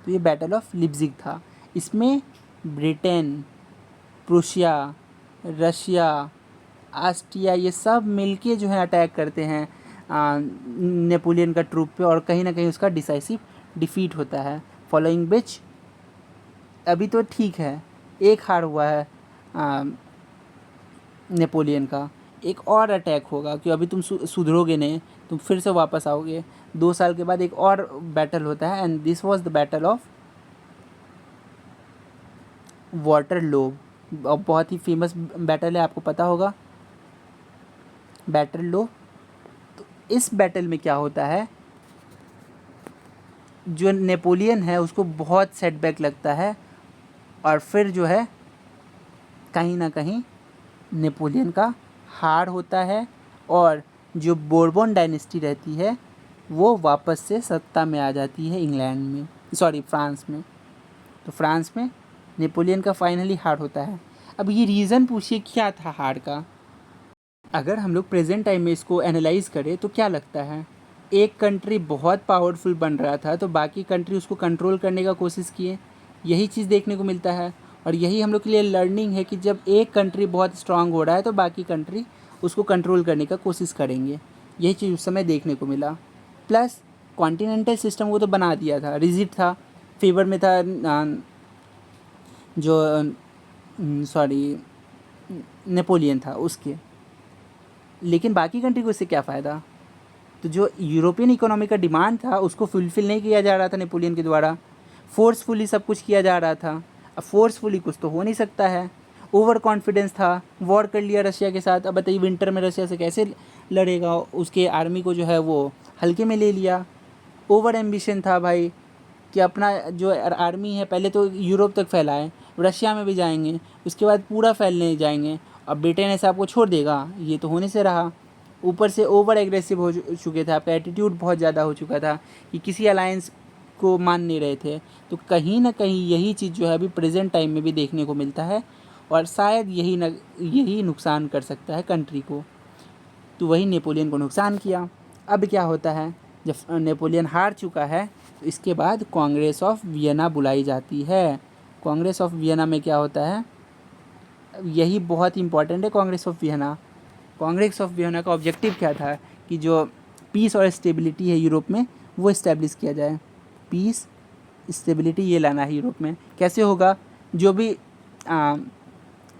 तो ये बैटल ऑफ लिप्जिग था। इसमें ब्रिटेन, प्रूशिया, रशिया, ऑस्ट्रिया, ये सब मिलके जो है अटैक करते हैं नेपोलियन का ट्रूप पे, और कहीं ना कहीं उसका डिसाइसिव डिफीट होता है। फॉलोइंग विच अभी तो ठीक है, एक हार हुआ है नेपोलियन का, एक और अटैक होगा कि अभी तुम सुधरोगे नहीं, तुम फिर से वापस आओगे। 2 साल के बाद एक और बैटल होता है, and this was the battle of Waterloo. बहुत ही फेमस बैटल है, आपको पता होगा वाटरलू। तो इस बैटल में क्या होता है, जो नेपोलियन है उसको बहुत सेटबैक लगता है, और फिर जो है कहीं ना कहीं नेपोलियन का हार होता है, और जो बोर्बन डायनेस्टी रहती है वो वापस से सत्ता में आ जाती है इंग्लैंड में, फ्रांस में। तो फ्रांस में नेपोलियन का फाइनली हार होता है। अब ये रीज़न पूछिए क्या था हार का। अगर हम लोग प्रेजेंट टाइम में इसको एनालाइज करें तो क्या लगता है, एक कंट्री बहुत पावरफुल बन रहा था तो बाकी कंट्री उसको कंट्रोल करने का कोशिश किए, यही चीज़ देखने को मिलता है। और यही हम लोग के लिए लर्निंग है कि जब एक कंट्री बहुत स्ट्रांग हो रहा है तो बाकी कंट्री उसको कंट्रोल करने का कोशिश करेंगे, यही चीज़ उस समय देखने को मिला। प्लस कॉन्टिनेंटल सिस्टम वो तो बना दिया था, रिजिड था, फेवर में था नेपोलियन था उसके, लेकिन बाकी कंट्री को इससे क्या फ़ायदा। तो जो यूरोपियन इकोनॉमी का डिमांड था उसको फुलफ़िल नहीं किया जा रहा था नेपोलियन के द्वारा, फोर्सफुली सब कुछ किया जा रहा था। अब फोर्सफुली कुछ तो हो नहीं सकता है, ओवर कॉन्फिडेंस था, वॉर कर लिया रशिया के साथ। अब बताइए विंटर में रशिया से कैसे लड़ेगा, उसके आर्मी को जो है वो हल्के में ले लिया। ओवर एम्बिशन था भाई कि अपना जो आर्मी है पहले तो यूरोप तक फैलाएं, रशिया में भी जाएंगे, उसके बाद पूरा फैलने जाएंगे, अब ब्रिटेन ऐसे आपको छोड़ देगा, ये तो होने से रहा। ऊपर से ओवर एग्रेसिव हो चुके थे, आपका एटीट्यूड बहुत ज़्यादा हो चुका था कि किसी अलायंस को मान नहीं रहे थे। तो कहीं ना कहीं यही चीज़ जो है अभी प्रेजेंट टाइम में भी देखने को मिलता है, और शायद यही नुकसान कर सकता है कंट्री को। तो वही नेपोलियन को नुकसान किया। अब क्या होता है, जब नेपोलियन हार चुका है तो इसके बाद कांग्रेस ऑफ वियना बुलाई जाती है। कांग्रेस ऑफ वियना में क्या होता है, यही बहुत इंपॉर्टेंट है Congress of Vienna. Congress of Vienna का ऑब्जेक्टिव क्या था कि जो पीस और स्टेबिलिटी है यूरोप में वो इस्टेब्लिश किया जाए। पीस स्टेबिलिटी ये लाना है यूरोप में। कैसे होगा? जो भी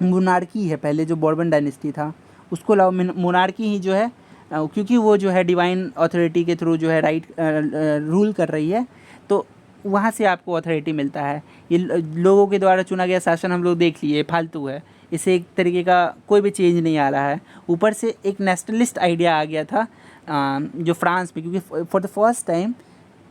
मोनार्की है, पहले जो बॉर्बन डायनेस्टी था उसको लाओ। मोनार्की ही जो है क्योंकि वो जो है डिवाइन अथॉरिटी के थ्रू जो है राइट रूल कर रही है, तो वहाँ से आपको अथॉरिटी मिलता है। ये लोगों के द्वारा चुना गया शासन हम लोग देख लिए फालतू है, इससे एक तरीके का कोई भी चेंज नहीं आ रहा है। ऊपर से एक नेशनलिस्ट आइडिया आ गया था जो फ्रांस में, क्योंकि for the first time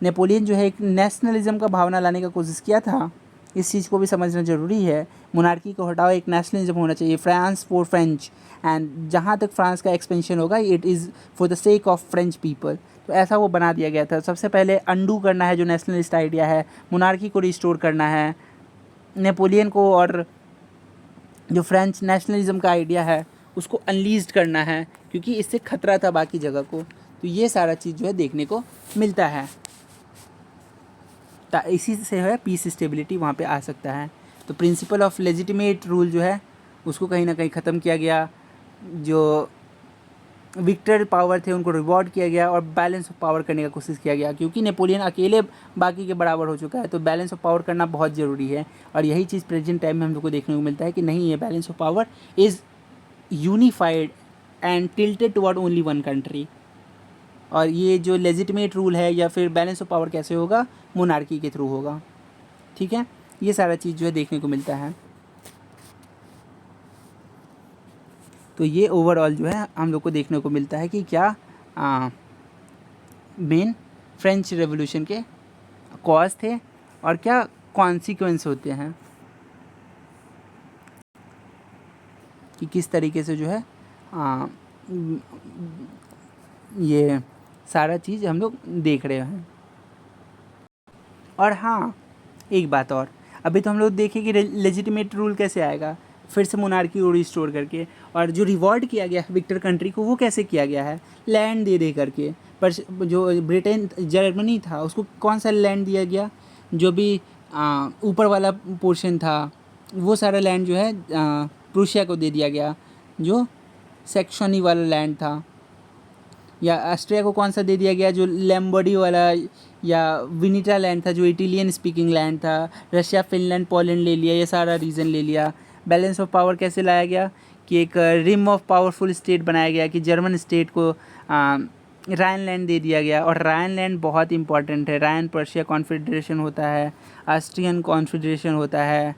Napoleon जो है एक नेशनलिज्म का भावना लाने का कोशिश किया था। इस चीज़ को भी समझना ज़रूरी है। मोनार्की को हटाओ, एक नेशनलिज्म होना चाहिए, फ्रांस फॉर फ्रेंच, एंड जहाँ तक फ्रांस का एक्सपेंशन होगा it is for the sake of French people. तो ऐसा वो बना दिया गया था। सबसे पहले अंडू करना है जो नेशनलिस्ट आइडिया है, मोनार्की को रिस्टोर करना है, नेपोलियन को और जो फ्रेंच नेशनलिज्म का आइडिया है उसको अनलीज्ड करना है, क्योंकि इससे खतरा था बाकी जगह को। तो ये सारा चीज़ जो है देखने को मिलता है। इसी से है पीस स्टेबिलिटी वहाँ पे आ सकता है। तो प्रिंसिपल ऑफ लेजिटिमेट रूल जो है उसको कहीं ना कहीं ख़त्म किया गया। जो विक्टर पावर थे उनको रिवॉर्ड किया गया और बैलेंस ऑफ पावर करने का कोशिश किया गया, क्योंकि नेपोलियन अकेले बाकी के बराबर हो चुका है। तो बैलेंस ऑफ पावर करना बहुत ज़रूरी है, और यही चीज़ प्रेजेंट टाइम में हम लोग को देखने को मिलता है कि नहीं, ये balance of power is unified and tilted toward only one country. और ये जो लेजिटिमेट रूल है या फिर बैलेंस ऑफ पावर कैसे होगा? मोनार्की के थ्रू होगा। ठीक है, ये सारा चीज़ जो है देखने को मिलता है। तो ये ओवरऑल जो है हम लोग को देखने को मिलता है कि क्या मेन फ्रेंच रेवोल्यूशन के कॉज थे और क्या कॉन्सिक्वेंस होते हैं, कि किस तरीके से जो है ये सारा चीज़ हम लोग देख रहे हैं। और हाँ, एक बात और, अभी तो हम लोग देखें कि लेजिटिमेट रूल कैसे आएगा, फिर से मोनार्की को रिस्टोर करके। और जो रिवॉर्ड किया गया है विक्टर कंट्री को वो कैसे किया गया है? लैंड दे करके। पर जो ब्रिटेन जर्मनी था उसको कौन सा लैंड दिया गया? जो भी ऊपर वाला पोर्शन था वो सारा लैंड जो है प्रूशिया को दे दिया गया, जो सेक्शनी वाला लैंड था। या ऑस्ट्रिया को कौन सा दे दिया गया? जो लैम्बर्डी वाला या विनिटा लैंड था, जो इटालियन स्पीकिंग लैंड था। रशिया, फिनलैंड, पोलैंड ले लिया, ये सारा रीजन ले लिया। बैलेंस ऑफ पावर कैसे लाया गया? कि एक रिम ऑफ पावरफुल स्टेट बनाया गया, कि जर्मन स्टेट को रायनलैंड दे दिया गया। और रायनलैंड बहुत इंपॉर्टेंट है। रायन पर्शिया कॉन्फेडरेशन होता है, ऑस्ट्रियन कॉन्फेडरेशन होता है,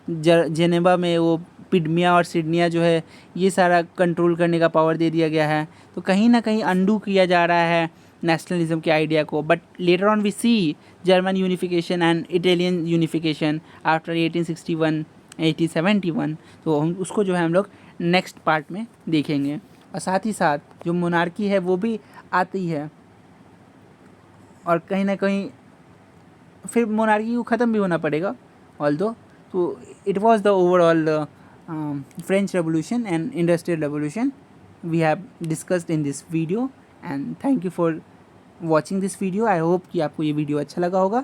जेनेवा में वो पिडमिया और सिडनिया जो है ये सारा कंट्रोल करने का पावर दे दिया गया है। तो कहीं ना कहीं अंडू किया जा रहा है नेशनलिज्म के आइडिया को। But later on we see German unification and Italian unification after 1861 1871। तो हम उसको जो है हम लोग नेक्स्ट पार्ट में देखेंगे। और साथ ही साथ जो मोनार्की है वो भी आती है, और कहीं ना कहीं फिर मोनार्की को ख़त्म भी होना पड़ेगा ऑल्दो। तो it was the overall French Revolution and Industrial Revolution we have discussed in this video, and thank you for watching this video. I hope कि आपको ये वीडियो अच्छा लगा होगा,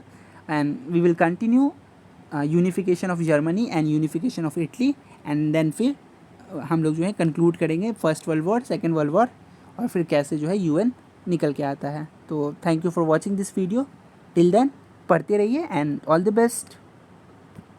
and we will continue unification of Germany and unification of Italy, and then फिर हम लोग जो है कंक्लूड करेंगे first world war, second world war, और फिर कैसे जो है UN निकल के आता है। तो thank you for watching this video. Till then पढ़ते रहिए एंड ऑल द बेस्ट।